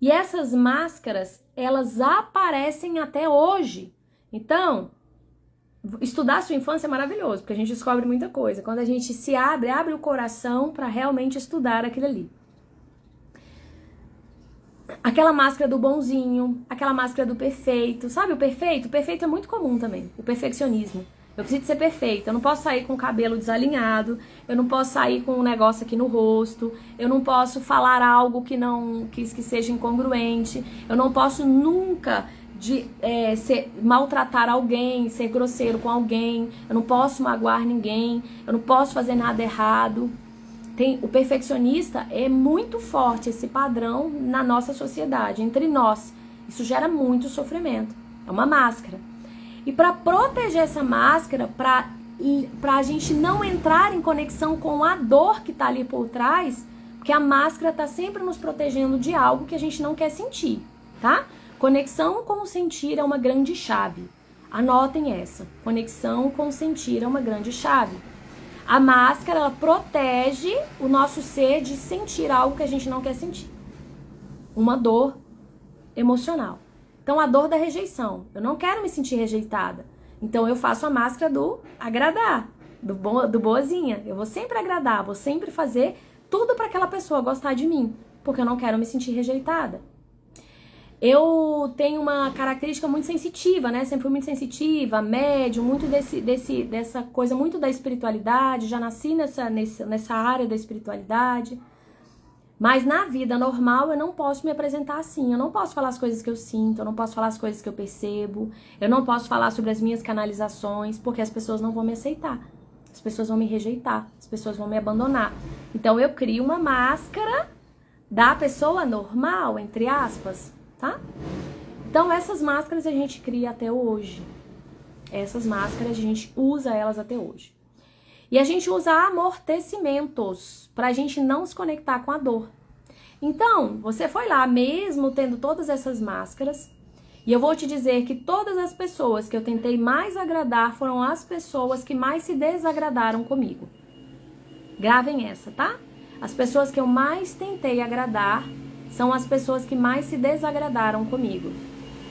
E essas máscaras, elas aparecem até hoje. Então, estudar a sua infância é maravilhoso, porque a gente descobre muita coisa. Quando a gente se abre o coração para realmente estudar aquilo ali. Aquela máscara do bonzinho, aquela máscara do perfeito. Sabe o perfeito? O perfeito é muito comum também, o perfeccionismo. Eu preciso ser perfeita, eu não posso sair com o cabelo desalinhado, eu não posso sair com um negócio aqui no rosto, eu não posso falar algo que seja incongruente, eu não posso nunca maltratar alguém, ser grosseiro com alguém, eu não posso magoar ninguém, eu não posso fazer nada errado. O perfeccionista é muito forte, esse padrão na nossa sociedade, entre nós. Isso gera muito sofrimento, é uma máscara. E para proteger essa máscara, para a gente não entrar em conexão com a dor que está ali por trás, porque a máscara está sempre nos protegendo de algo que a gente não quer sentir, tá? Conexão com o sentir é uma grande chave. Anotem essa. Conexão com o sentir é uma grande chave. A máscara, ela protege o nosso ser de sentir algo que a gente não quer sentir. Uma dor emocional. Então, a dor da rejeição. Eu não quero me sentir rejeitada. Então, eu faço a máscara do agradar, do boazinha. Eu vou sempre agradar, vou sempre fazer tudo para aquela pessoa gostar de mim, porque eu não quero me sentir rejeitada. Eu tenho uma característica muito sensitiva, né? Sempre fui muito sensitiva, médium, muito dessa coisa muito da espiritualidade. Já nasci nessa área da espiritualidade. Mas na vida normal eu não posso me apresentar assim, eu não posso falar as coisas que eu sinto, eu não posso falar as coisas que eu percebo, eu não posso falar sobre as minhas canalizações, porque as pessoas não vão me aceitar, as pessoas vão me rejeitar, as pessoas vão me abandonar. Então eu crio uma máscara da pessoa normal, entre aspas, tá? Então essas máscaras a gente cria até hoje. essas máscaras, a gente usa elas até hoje. E a gente usa amortecimentos pra gente não se conectar com a dor. Então, você foi lá mesmo tendo todas essas máscaras, e eu vou te dizer que todas as pessoas que eu tentei mais agradar foram as pessoas que mais se desagradaram comigo. Gravem essa, tá? As pessoas que eu mais tentei agradar são as pessoas que mais se desagradaram comigo.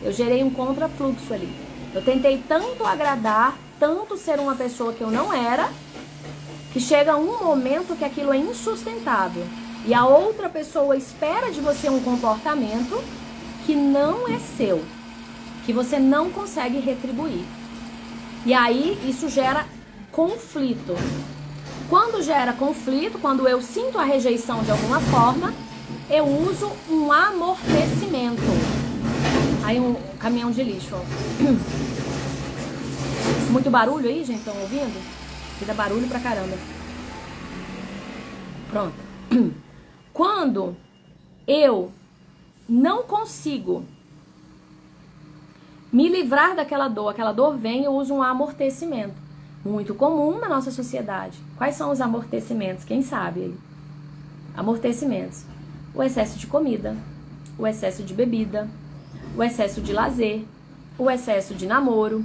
Eu gerei um contrafluxo ali. Eu tentei tanto agradar, tanto ser uma pessoa que eu não era, que chega um momento que aquilo é insustentável. E a outra pessoa espera de você um comportamento que não é seu, que você não consegue retribuir. E aí isso gera conflito. Quando gera conflito, quando eu sinto a rejeição de alguma forma, eu uso um amortecimento. Aí um caminhão de lixo, ó. Muito barulho aí, gente? Estão ouvindo? Que dá barulho pra caramba. Pronto. Quando eu não consigo me livrar daquela dor, aquela dor vem, eu uso um amortecimento. Muito comum na nossa sociedade. Quais são os amortecimentos? Quem sabe aí? Amortecimentos. O excesso de comida, o excesso de bebida, o excesso de lazer, o excesso de namoro,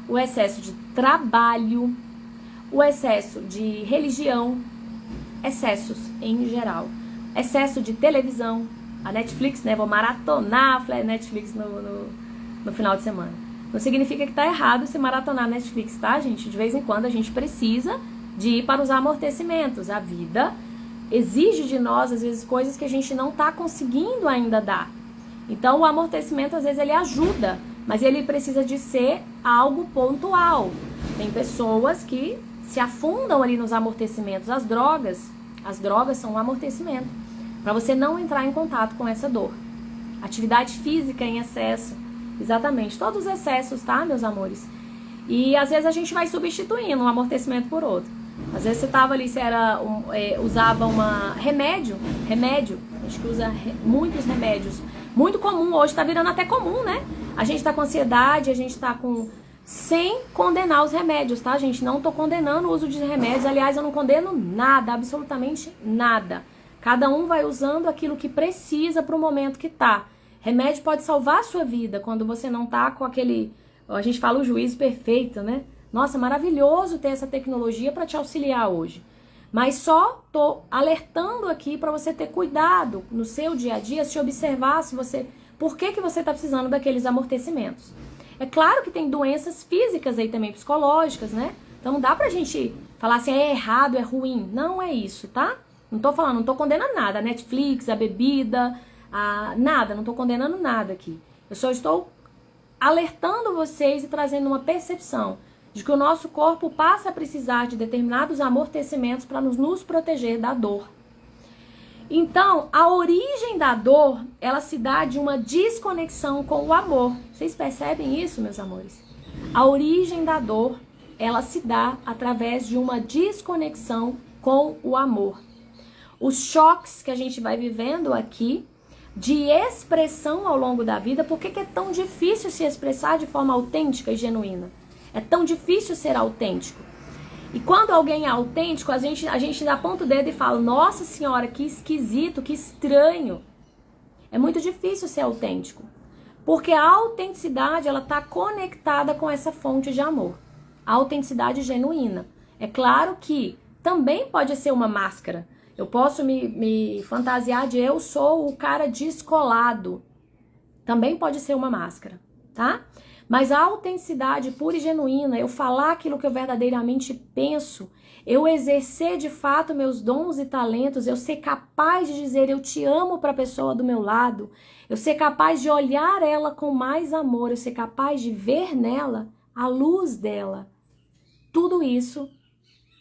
o excesso de trabalho, o excesso de religião, excessos em geral. Excesso de televisão, a Netflix, né? Vou maratonar a Netflix no final de semana. Não significa que tá errado se maratonar Netflix, tá, gente? De vez em quando a gente precisa de ir para os amortecimentos. A vida exige de nós, às vezes, coisas que a gente não tá conseguindo ainda dar. Então, o amortecimento, às vezes, ele ajuda, mas ele precisa de ser algo pontual. Tem pessoas que se afundam ali nos amortecimentos. As drogas são um amortecimento, para você não entrar em contato com essa dor. Atividade física em excesso. Exatamente, todos os excessos, tá, meus amores? E às vezes a gente vai substituindo um amortecimento por outro. Às vezes você tava ali, você usava remédio, a gente usa muitos remédios. Muito comum, hoje tá virando até comum, né? A gente tá com ansiedade, a gente tá com... Sem condenar os remédios, tá, gente? Não tô condenando o uso de remédios, aliás, eu não condeno nada, absolutamente nada. Cada um vai usando aquilo que precisa pro momento que tá. Remédio pode salvar a sua vida quando você não tá com aquele... A gente fala o juízo perfeito, né? Nossa, maravilhoso ter essa tecnologia para te auxiliar hoje. Mas só tô alertando aqui para você ter cuidado no seu dia a dia, se observar se você... Por que você tá precisando daqueles amortecimentos? É claro que tem doenças físicas aí também, psicológicas, né? Então não dá pra gente falar assim, é errado, é ruim. Não é isso, tá? Não tô falando, não tô condenando nada. A Netflix, a bebida... nada, não estou condenando nada aqui. Eu só estou alertando vocês e trazendo uma percepção de que o nosso corpo passa a precisar de determinados amortecimentos para nos proteger da dor. Então, a origem da dor, ela se dá de uma desconexão com o amor. Vocês percebem isso, meus amores? A origem da dor, ela se dá através de uma desconexão com o amor. Os choques que a gente vai vivendo aqui, de expressão ao longo da vida, por que é tão difícil se expressar de forma autêntica e genuína? É tão difícil ser autêntico. E quando alguém é autêntico, a gente dá ponto o dedo e fala, nossa senhora, que esquisito, que estranho. É muito difícil ser autêntico. Porque a autenticidade, ela está conectada com essa fonte de amor. A autenticidade genuína. É claro que também pode ser uma máscara. Eu posso me fantasiar de eu sou o cara descolado. Também pode ser uma máscara, tá? Mas a autenticidade pura e genuína, eu falar aquilo que eu verdadeiramente penso, eu exercer de fato meus dons e talentos, eu ser capaz de dizer eu te amo para a pessoa do meu lado, eu ser capaz de olhar ela com mais amor, eu ser capaz de ver nela a luz dela. Tudo isso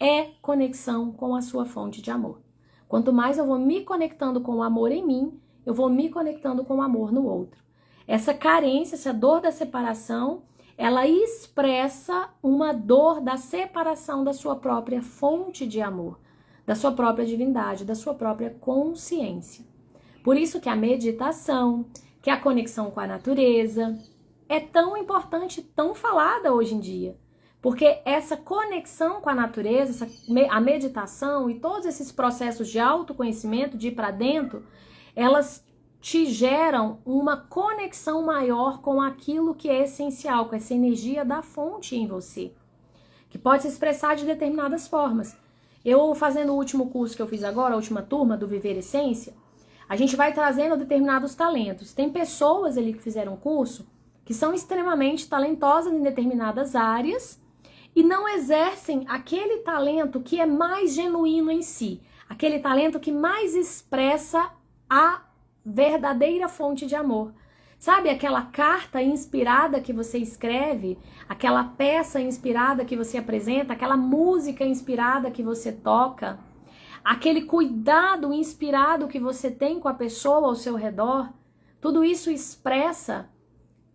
é conexão com a sua fonte de amor. Quanto mais eu vou me conectando com o amor em mim, eu vou me conectando com o amor no outro. Essa carência, essa dor da separação, ela expressa uma dor da separação da sua própria fonte de amor, da sua própria divindade, da sua própria consciência. Por isso que a meditação, que a conexão com a natureza, é tão importante, tão falada hoje em dia. Porque essa conexão com a natureza, a meditação e todos esses processos de autoconhecimento, de ir para dentro, elas te geram uma conexão maior com aquilo que é essencial, com essa energia da fonte em você, que pode se expressar de determinadas formas. Eu, fazendo o último curso que eu fiz agora, a última turma do Viver Essência, a gente vai trazendo determinados talentos. Tem pessoas ali que fizeram curso que são extremamente talentosas em determinadas áreas e não exercem aquele talento que é mais genuíno em si, aquele talento que mais expressa a verdadeira fonte de amor. Sabe aquela carta inspirada que você escreve, aquela peça inspirada que você apresenta, aquela música inspirada que você toca, aquele cuidado inspirado que você tem com a pessoa ao seu redor? Tudo isso expressa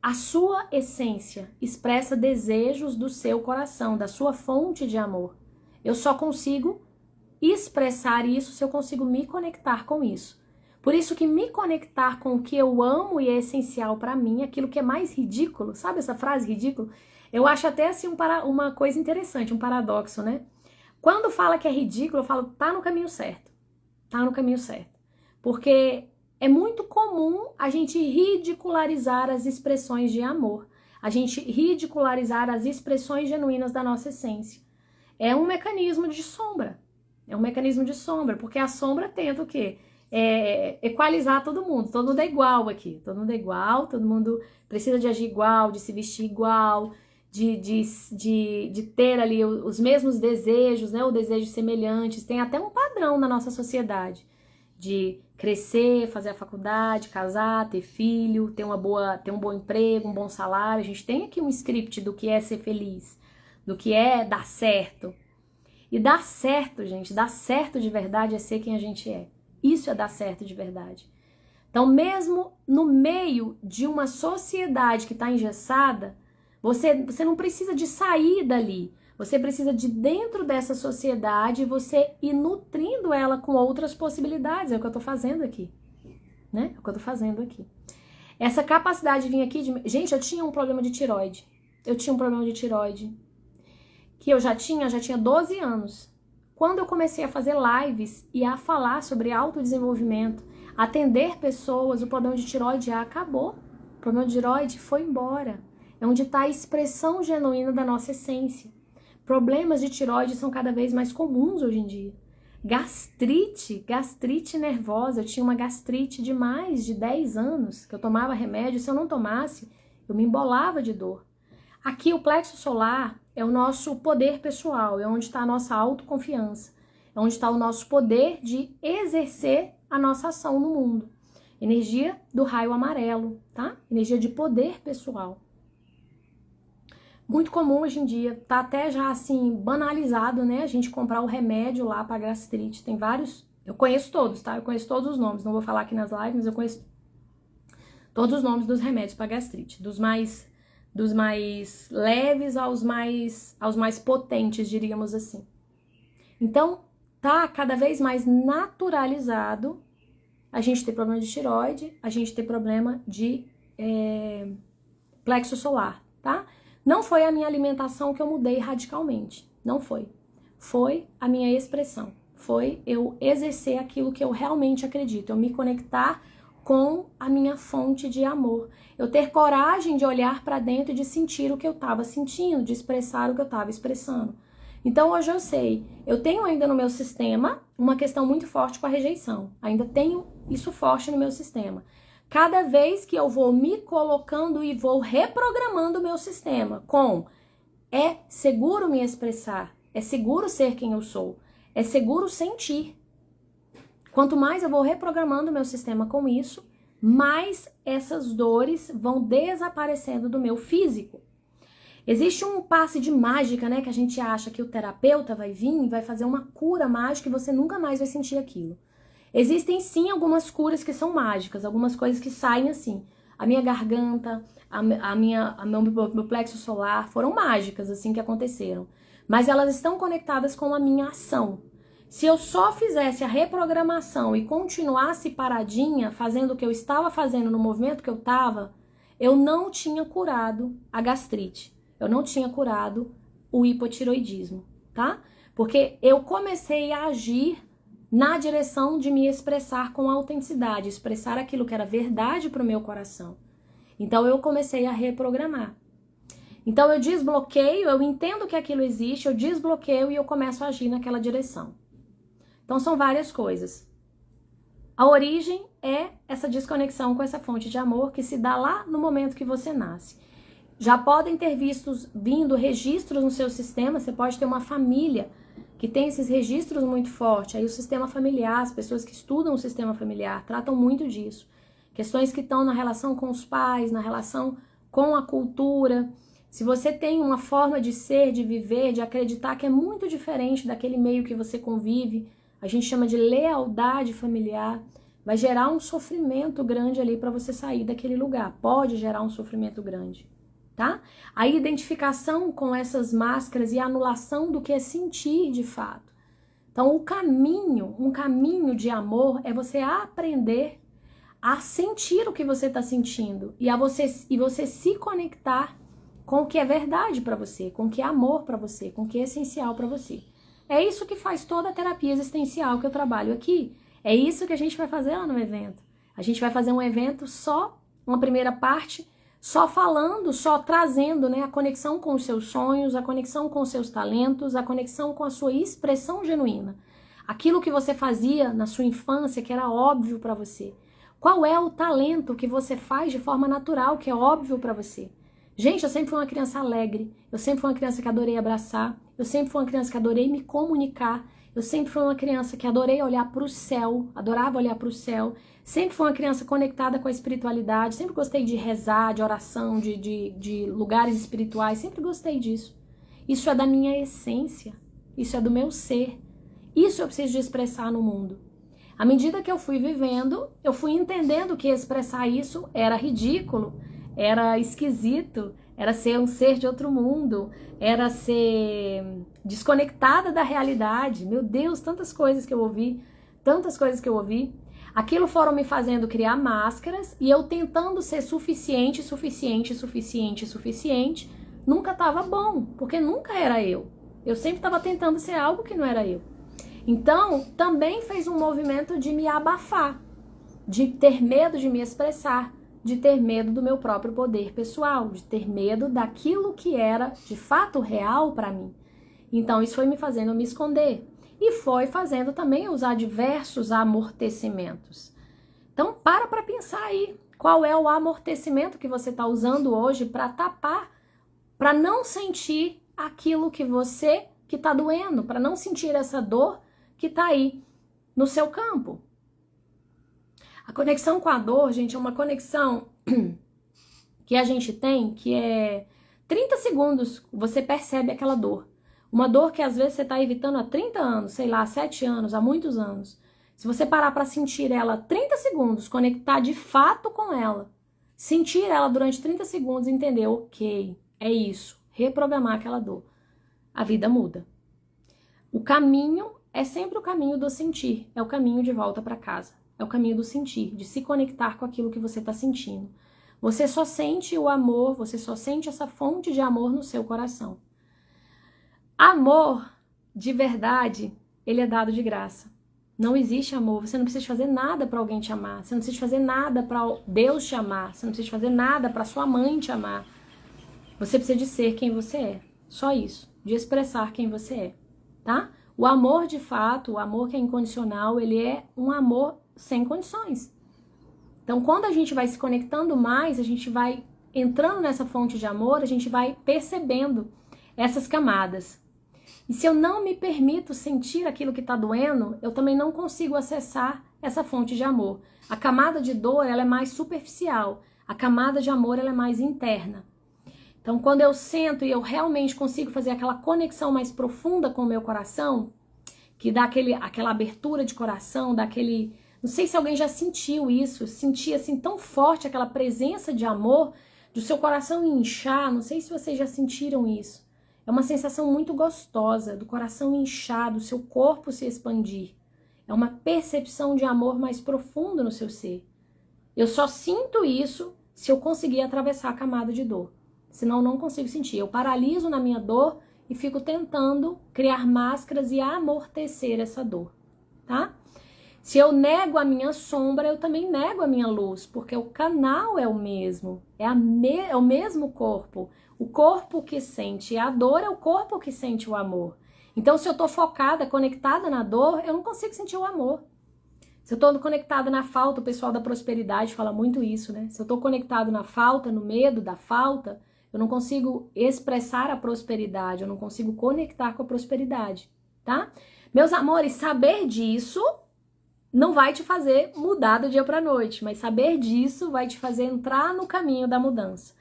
a sua essência, expressa desejos do seu coração, da sua fonte de amor. Eu só consigo expressar isso se eu consigo me conectar com isso. Por isso que me conectar com o que eu amo e é essencial para mim, aquilo que é mais ridículo, sabe essa frase ridículo? Eu acho até assim uma coisa interessante, um paradoxo, né? Quando fala que é ridículo, eu falo, tá no caminho certo. Tá no caminho certo. Porque é muito comum a gente ridicularizar as expressões de amor, a gente ridicularizar as expressões genuínas da nossa essência. É um mecanismo de sombra. É um mecanismo de sombra, porque a sombra tenta o quê? Equalizar todo mundo é igual aqui, todo mundo é igual, todo mundo precisa de agir igual, de se vestir igual, de ter ali os mesmos desejos, né, ou desejos semelhantes. Tem até um padrão na nossa sociedade de crescer, fazer a faculdade, casar, ter filho, ter um bom emprego, um bom salário. A gente tem aqui um script do que é ser feliz, do que é dar certo. E dar certo, gente, dar certo de verdade é ser quem a gente é. Isso é dar certo de verdade. Então, mesmo no meio de uma sociedade que está engessada, você não precisa de sair dali. Você precisa de dentro dessa sociedade você ir nutrindo ela com outras possibilidades. É o que eu estou fazendo aqui. Né? É o que eu estou fazendo aqui. Essa capacidade de vir aqui... Gente, eu tinha um problema de tireoide. Que eu já tinha 12 anos. Quando eu comecei a fazer lives e a falar sobre autodesenvolvimento, atender pessoas, o problema de tireoide acabou. O problema de tireoide foi embora. É onde está a expressão genuína da nossa essência. Problemas de tireoide são cada vez mais comuns hoje em dia. Gastrite nervosa. Eu tinha uma gastrite de mais de 10 anos, que eu tomava remédio. Se eu não tomasse, eu me embolava de dor. Aqui o plexo solar é o nosso poder pessoal, é onde está a nossa autoconfiança, é onde está o nosso poder de exercer a nossa ação no mundo. Energia do raio amarelo, tá? Energia de poder pessoal. Muito comum hoje em dia, tá até já assim banalizado, né? A gente comprar o remédio lá para gastrite. Tem vários, eu conheço todos, tá? Eu conheço todos os nomes, não vou falar aqui nas lives, mas eu conheço todos os nomes dos remédios para gastrite, dos mais leves aos mais potentes, diríamos assim. Então, tá cada vez mais naturalizado a gente ter problema de tireoide, a gente ter problema de plexo solar, tá? Não foi a minha alimentação que eu mudei radicalmente, não foi. Foi a minha expressão, foi eu exercer aquilo que eu realmente acredito, eu me conectar com a minha fonte de amor. Eu ter coragem de olhar para dentro e de sentir o que eu estava sentindo, de expressar o que eu estava expressando. Então hoje eu sei, eu tenho ainda no meu sistema uma questão muito forte com a rejeição. Ainda tenho isso forte no meu sistema. Cada vez que eu vou me colocando e vou reprogramando o meu sistema com é seguro me expressar, é seguro ser quem eu sou, é seguro sentir. Quanto mais eu vou reprogramando o meu sistema com isso, mais essas dores vão desaparecendo do meu físico. Existe um passe de mágica, né, que a gente acha que o terapeuta vai vir e vai fazer uma cura mágica e você nunca mais vai sentir aquilo. Existem sim algumas curas que são mágicas, algumas coisas que saem assim. A minha garganta, meu plexo solar foram mágicas assim que aconteceram. Mas elas estão conectadas com a minha ação. Se eu só fizesse a reprogramação e continuasse paradinha, fazendo o que eu estava fazendo no movimento que eu estava, eu não tinha curado a gastrite, eu não tinha curado o hipotireoidismo, tá? Porque eu comecei a agir na direção de me expressar com autenticidade, expressar aquilo que era verdade para o meu coração. Então eu comecei a reprogramar. Então eu desbloqueio, eu entendo que aquilo existe, eu desbloqueio e eu começo a agir naquela direção. Então são várias coisas. A origem é essa desconexão com essa fonte de amor que se dá lá no momento que você nasce. Já podem ter vindo registros no seu sistema, você pode ter uma família que tem esses registros muito fortes. Aí o sistema familiar, as pessoas que estudam o sistema familiar tratam muito disso. Questões que estão na relação com os pais, na relação com a cultura. Se você tem uma forma de ser, de viver, de acreditar que é muito diferente daquele meio que você convive, a gente chama de lealdade familiar, vai gerar um sofrimento grande ali para você sair daquele lugar. Pode gerar um sofrimento grande, tá? A identificação com essas máscaras e a anulação do que é sentir de fato. Então, um caminho de amor é você aprender a sentir o que você está sentindo e você se conectar com o que é verdade para você, com o que é amor para você, com o que é essencial para você. É isso que faz toda a terapia existencial que eu trabalho aqui. É isso que a gente vai fazer lá no evento. A gente vai fazer um evento só, uma primeira parte, só falando, só trazendo, né, a conexão com os seus sonhos, a conexão com os seus talentos, a conexão com a sua expressão genuína. Aquilo que você fazia na sua infância, que era óbvio para você. Qual é o talento que você faz de forma natural, que é óbvio para você? Gente, eu sempre fui uma criança alegre, eu sempre fui uma criança que adorei abraçar, eu sempre fui uma criança que adorei me comunicar, eu sempre fui uma criança que adorei olhar para o céu, adorava olhar para o céu, sempre fui uma criança conectada com a espiritualidade, sempre gostei de rezar, de oração, de lugares espirituais, sempre gostei disso. Isso é da minha essência, isso é do meu ser, isso eu preciso de expressar no mundo. À medida que eu fui vivendo, eu fui entendendo que expressar isso era ridículo, era esquisito, era ser um ser de outro mundo, era ser desconectada da realidade. Meu Deus, tantas coisas que eu ouvi, tantas coisas que eu ouvi. Aquilo foram me fazendo criar máscaras e eu tentando ser suficiente, nunca estava bom, porque nunca era eu. Eu sempre estava tentando ser algo que não era eu. Então, também fez um movimento de me abafar, de ter medo de me expressar, de ter medo do meu próprio poder pessoal, de ter medo daquilo que era de fato real para mim. Então isso foi me fazendo me esconder e foi fazendo também eu usar diversos amortecimentos. Então para pensar aí, qual é o amortecimento que você está usando hoje para tapar, para não sentir aquilo que está doendo, para não sentir essa dor que está aí no seu campo. A conexão com a dor, gente, é uma conexão que a gente tem que é 30 segundos você percebe aquela dor. Uma dor que às vezes você está evitando há 30 anos, sei lá, há 7 anos, há muitos anos. Se você parar para sentir ela 30 segundos, conectar de fato com ela, sentir ela durante 30 segundos e entender, ok, é isso, reprogramar aquela dor, a vida muda. O caminho é sempre o caminho do sentir, é o caminho de volta para casa. É o caminho do sentir, de se conectar com aquilo que você está sentindo. Você só sente o amor, você só sente essa fonte de amor no seu coração. Amor, de verdade, ele é dado de graça. Não existe amor, você não precisa fazer nada para alguém te amar. Você não precisa fazer nada para Deus te amar. Você não precisa fazer nada para sua mãe te amar. Você precisa de ser quem você é. Só isso, de expressar quem você é, tá? O amor de fato, o amor que é incondicional, ele é um amor sem condições. Então, quando a gente vai se conectando mais, a gente vai entrando nessa fonte de amor, a gente vai percebendo essas camadas. E se eu não me permito sentir aquilo que está doendo, eu também não consigo acessar essa fonte de amor. A camada de dor, ela é mais superficial. A camada de amor, ela é mais interna. Então, quando eu sento e eu realmente consigo fazer aquela conexão mais profunda com o meu coração, que dá aquela abertura de coração, dá aquele... Não sei se alguém já sentiu isso, sentir assim tão forte aquela presença de amor, do seu coração inchar, não sei se vocês já sentiram isso. É uma sensação muito gostosa, do coração inchar, do seu corpo se expandir. É uma percepção de amor mais profundo no seu ser. Eu só sinto isso se eu conseguir atravessar a camada de dor. Senão eu não consigo sentir. Eu paraliso na minha dor e fico tentando criar máscaras e amortecer essa dor, tá? Se eu nego a minha sombra, eu também nego a minha luz, porque o canal é o mesmo, é o mesmo corpo. O corpo que sente a dor é o corpo que sente o amor. Então, se eu tô focada, conectada na dor, eu não consigo sentir o amor. Se eu tô conectada na falta, o pessoal da prosperidade fala muito isso, né? Se eu tô conectado na falta, no medo da falta, eu não consigo expressar a prosperidade, eu não consigo conectar com a prosperidade, tá? Meus amores, saber disso não vai te fazer mudar do dia para a noite, mas saber disso vai te fazer entrar no caminho da mudança.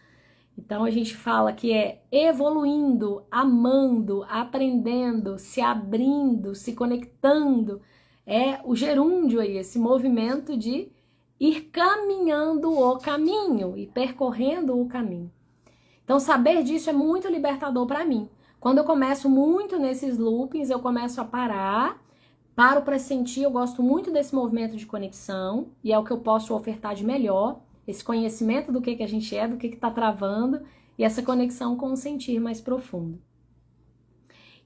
Então a gente fala que é evoluindo, amando, aprendendo, se abrindo, se conectando. É o gerúndio aí, esse movimento de ir caminhando o caminho e percorrendo o caminho. Então saber disso é muito libertador para mim. Quando eu começo muito nesses loopings, eu começo a parar, paro para sentir, eu gosto muito desse movimento de conexão e é o que eu posso ofertar de melhor, esse conhecimento do que a gente é, do que está travando e essa conexão com o sentir mais profundo.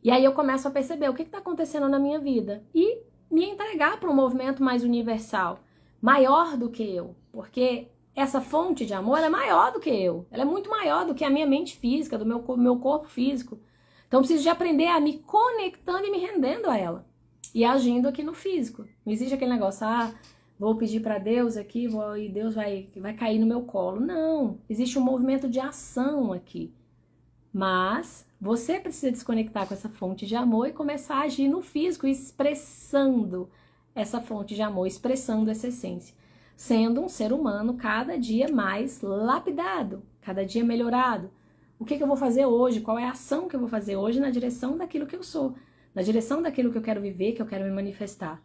E aí eu começo a perceber o que está acontecendo na minha vida e me entregar para um movimento mais universal, maior do que eu, porque essa fonte de amor é maior do que eu, ela é muito maior do que a minha mente física, do meu corpo físico. Então eu preciso de aprender a me conectando e me rendendo a ela. E agindo aqui no físico. Não existe aquele negócio, vou pedir para Deus aqui e Deus vai cair no meu colo. Não, existe um movimento de ação aqui. Mas você precisa desconectar com essa fonte de amor e começar a agir no físico, expressando essa fonte de amor, expressando essa essência. Sendo um ser humano cada dia mais lapidado, cada dia melhorado. O que eu vou fazer hoje? Qual é a ação que eu vou fazer hoje na direção daquilo que eu sou? Na direção daquilo que eu quero viver, que eu quero me manifestar.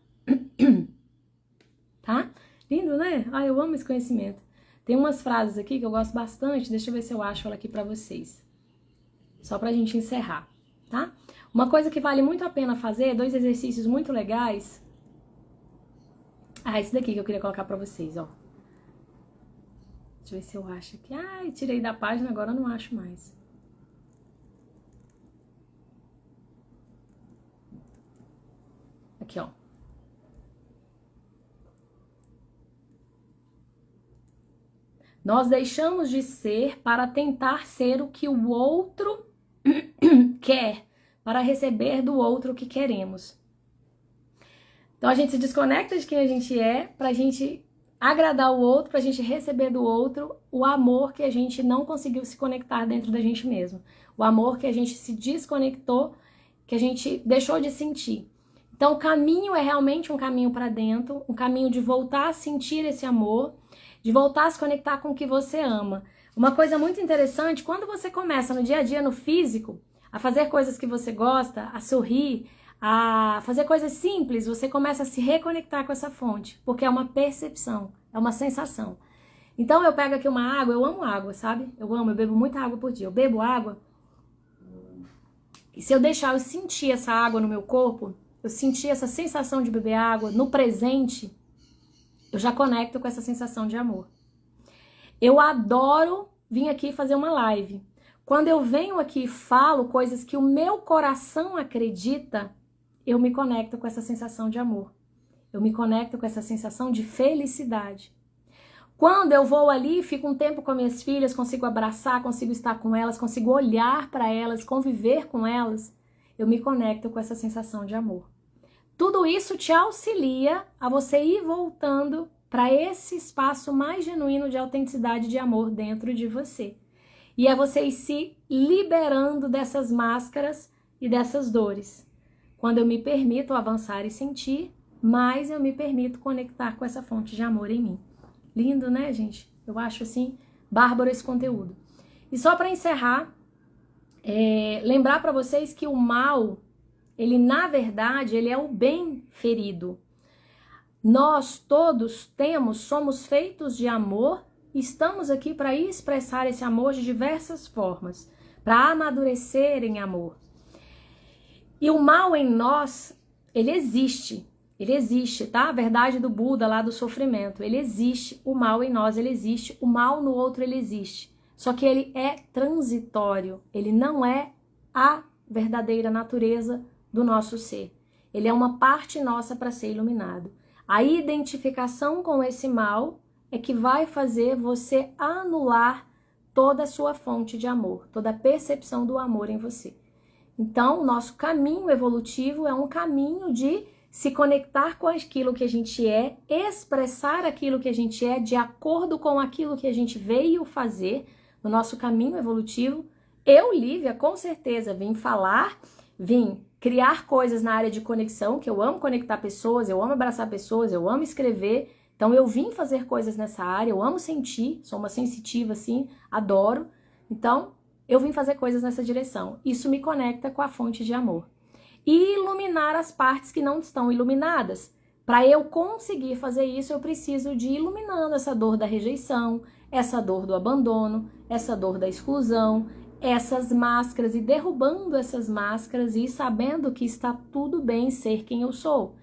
Tá? Lindo, né? Eu amo esse conhecimento. Tem umas frases aqui que eu gosto bastante, deixa eu ver se eu acho ela aqui pra vocês. Só pra gente encerrar, tá? Uma coisa que vale muito a pena fazer, 2 exercícios muito legais. Esse daqui que eu queria colocar pra vocês, ó. Deixa eu ver se eu acho aqui. Tirei da página, agora eu não acho mais. Aqui, ó. Nós deixamos de ser para tentar ser o que o outro quer, para receber do outro o que queremos. Então a gente se desconecta de quem a gente é, para a gente agradar o outro, para a gente receber do outro o amor que a gente não conseguiu se conectar dentro da gente mesmo. O amor que a gente se desconectou, que a gente deixou de sentir. Então o caminho é realmente um caminho para dentro, um caminho de voltar a sentir esse amor, de voltar a se conectar com o que você ama. Uma coisa muito interessante, quando você começa no dia a dia, no físico, a fazer coisas que você gosta, a sorrir, a fazer coisas simples, você começa a se reconectar com essa fonte, porque é uma percepção, é uma sensação. Então eu pego aqui uma água, eu amo água, sabe? Eu bebo muita água por dia. Eu bebo água e se eu deixar eu sentir essa água no meu corpo, eu sentir essa sensação de beber água no presente, eu já conecto com essa sensação de amor. Eu adoro vir aqui fazer uma live. Quando eu venho aqui e falo coisas que o meu coração acredita, eu me conecto com essa sensação de amor. Eu me conecto com essa sensação de felicidade. Quando eu vou ali, fico um tempo com minhas filhas, consigo abraçar, consigo estar com elas, consigo olhar para elas, conviver com elas, eu me conecto com essa sensação de amor. Tudo isso te auxilia a você ir voltando para esse espaço mais genuíno de autenticidade de amor dentro de você. E é você ir se liberando dessas máscaras e dessas dores. Quando eu me permito avançar e sentir, mais eu me permito conectar com essa fonte de amor em mim. Lindo, né, gente? Eu acho, assim, bárbaro esse conteúdo. E só para encerrar, lembrar para vocês que o mal, ele, na verdade, ele é o bem ferido. Nós todos somos feitos de amor, estamos aqui para expressar esse amor de diversas formas, para amadurecer em amor. E o mal em nós, ele existe. Ele existe, tá? A verdade do Buda lá do sofrimento. Ele existe, o mal em nós, ele existe, o mal no outro, ele existe. Só que ele é transitório, ele não é a verdadeira natureza do nosso ser. Ele é uma parte nossa para ser iluminado. A identificação com esse mal é que vai fazer você anular toda a sua fonte de amor, toda a percepção do amor em você. Então, o nosso caminho evolutivo é um caminho de se conectar com aquilo que a gente é, expressar aquilo que a gente é de acordo com aquilo que a gente veio fazer no nosso caminho evolutivo. Eu, Lívia, com certeza vim falar, vim criar coisas na área de conexão, que eu amo conectar pessoas, eu amo abraçar pessoas, eu amo escrever. Então eu vim fazer coisas nessa área, eu amo sentir, sou uma sensitiva assim, adoro. Então eu vim fazer coisas nessa direção. Isso me conecta com a fonte de amor. E iluminar as partes que não estão iluminadas. Para eu conseguir fazer isso, eu preciso de ir iluminando essa dor da rejeição, essa dor do abandono, essa dor da exclusão, essas máscaras e derrubando essas máscaras e sabendo que está tudo bem ser quem eu sou.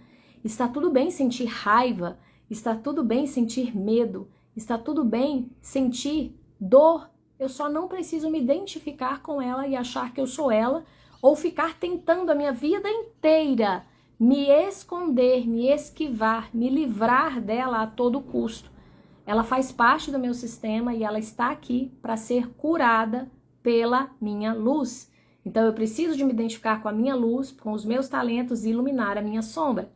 Está tudo bem sentir raiva, está tudo bem sentir medo, está tudo bem sentir dor. Eu só não preciso me identificar com ela e achar que eu sou ela, ou ficar tentando a minha vida inteira me esconder, me esquivar, me livrar dela a todo custo. Ela faz parte do meu sistema e ela está aqui para ser curada pela minha luz. Então eu preciso de me identificar com a minha luz, com os meus talentos e iluminar a minha sombra.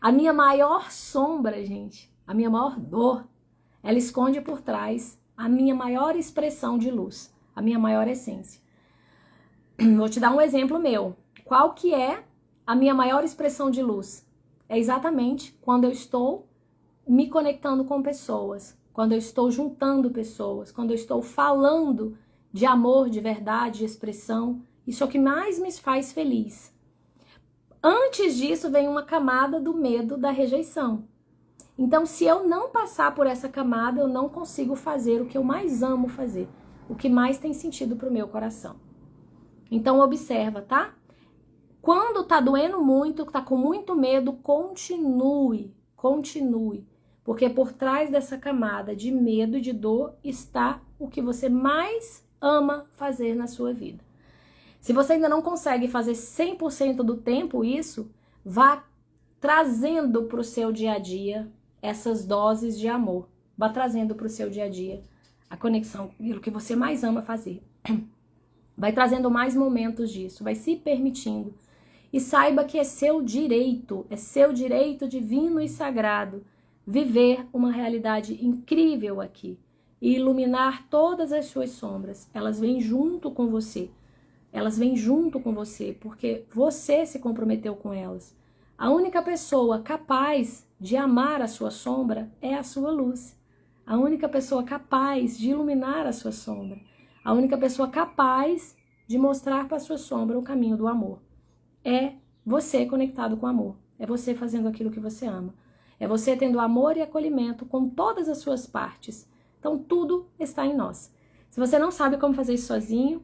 A minha maior sombra, gente, a minha maior dor, ela esconde por trás a minha maior expressão de luz, a minha maior essência. Vou te dar um exemplo meu. Qual que é a minha maior expressão de luz? É exatamente quando eu estou me conectando com pessoas, quando eu estou juntando pessoas, quando eu estou falando de amor, de verdade, de expressão. Isso é o que mais me faz feliz. Antes disso vem uma camada do medo da rejeição. Então, se eu não passar por essa camada, eu não consigo fazer o que eu mais amo fazer, o que mais tem sentido para o meu coração. Então, observa, tá? Quando tá doendo muito, tá com muito medo, continue. Porque por trás dessa camada de medo e de dor está o que você mais ama fazer na sua vida. Se você ainda não consegue fazer 100% do tempo isso, vá trazendo para o seu dia a dia essas doses de amor. Vá trazendo para o seu dia a dia a conexão com aquilo que você mais ama fazer. Vai trazendo mais momentos disso, vai se permitindo. E saiba que é seu direito divino e sagrado viver uma realidade incrível aqui. E iluminar todas as suas sombras. Elas vêm junto com você. Elas vêm junto com você, porque você se comprometeu com elas. A única pessoa capaz de amar a sua sombra é a sua luz. A única pessoa capaz de iluminar a sua sombra. A única pessoa capaz de mostrar para a sua sombra o caminho do amor. É você conectado com o amor. É você fazendo aquilo que você ama. É você tendo amor e acolhimento com todas as suas partes. Então, tudo está em nós. Se você não sabe como fazer isso sozinho,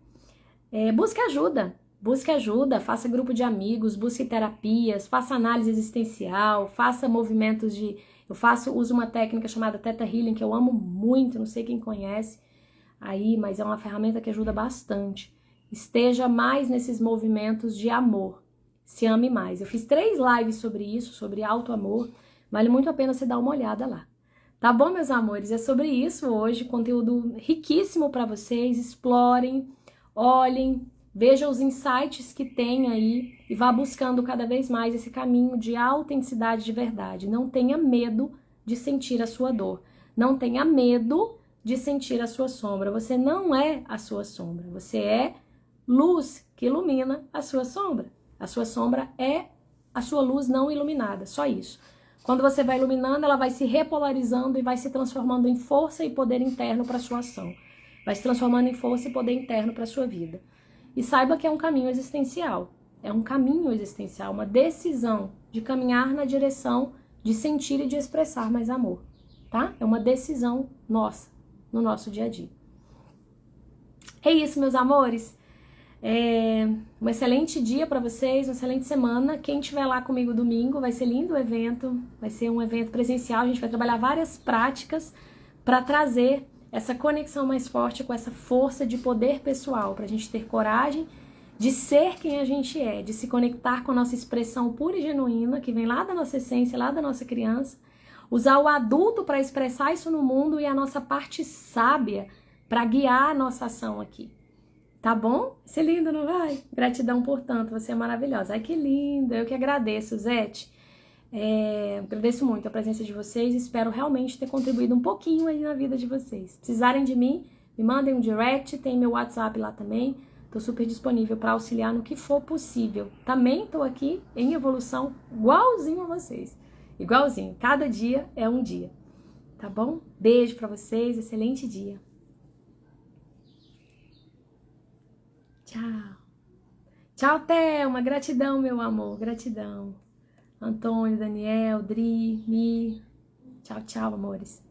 busque ajuda. Busque ajuda, faça grupo de amigos, busque terapias, faça análise existencial, faça movimentos de... uso uma técnica chamada Theta Healing, que eu amo muito, não sei quem conhece aí, mas é uma ferramenta que ajuda bastante. Esteja mais nesses movimentos de amor. Se ame mais. Eu fiz 3 lives sobre isso, sobre auto-amor. Vale muito a pena você dar uma olhada lá. Tá bom, meus amores? É sobre isso hoje. Conteúdo riquíssimo para vocês. Explorem, olhem, vejam os insights que tem aí e vá buscando cada vez mais esse caminho de autenticidade de verdade. Não tenha medo de sentir a sua dor. Não tenha medo de sentir a sua sombra. Você não é a sua sombra. Você é luz que ilumina a sua sombra. A sua sombra é a sua luz não iluminada. Só isso. Quando você vai iluminando, ela vai se repolarizando e vai se transformando em força e poder interno para a sua ação. Vai se transformando em força e poder interno para a sua vida. E saiba que é um caminho existencial. É um caminho existencial, uma decisão de caminhar na direção de sentir e de expressar mais amor. Tá? É uma decisão nossa, no nosso dia a dia. É isso, meus amores. Um excelente dia para vocês, uma excelente semana. Quem estiver lá comigo domingo, vai ser lindo o evento, vai ser um evento presencial, a gente vai trabalhar várias práticas para trazer essa conexão mais forte com essa força de poder pessoal, para a gente ter coragem de ser quem a gente é, de se conectar com a nossa expressão pura e genuína, que vem lá da nossa essência, lá da nossa criança, usar o adulto para expressar isso no mundo e a nossa parte sábia para guiar a nossa ação aqui. Tá bom? Isso é lindo, não vai? Gratidão por tanto, você é maravilhosa. Ai, que lindo, eu que agradeço, Zete. Agradeço muito a presença de vocês, espero realmente ter contribuído um pouquinho aí na vida de vocês. Se precisarem de mim, me mandem um direct, tem meu WhatsApp lá também. Tô super disponível para auxiliar no que for possível. Também tô aqui em evolução, igualzinho a vocês. Igualzinho, cada dia é um dia. Tá bom? Beijo para vocês, excelente dia. Tchau. Tchau, Thelma. Gratidão, meu amor. Gratidão. Antônio, Daniel, Dri, Mi. Tchau, tchau, amores.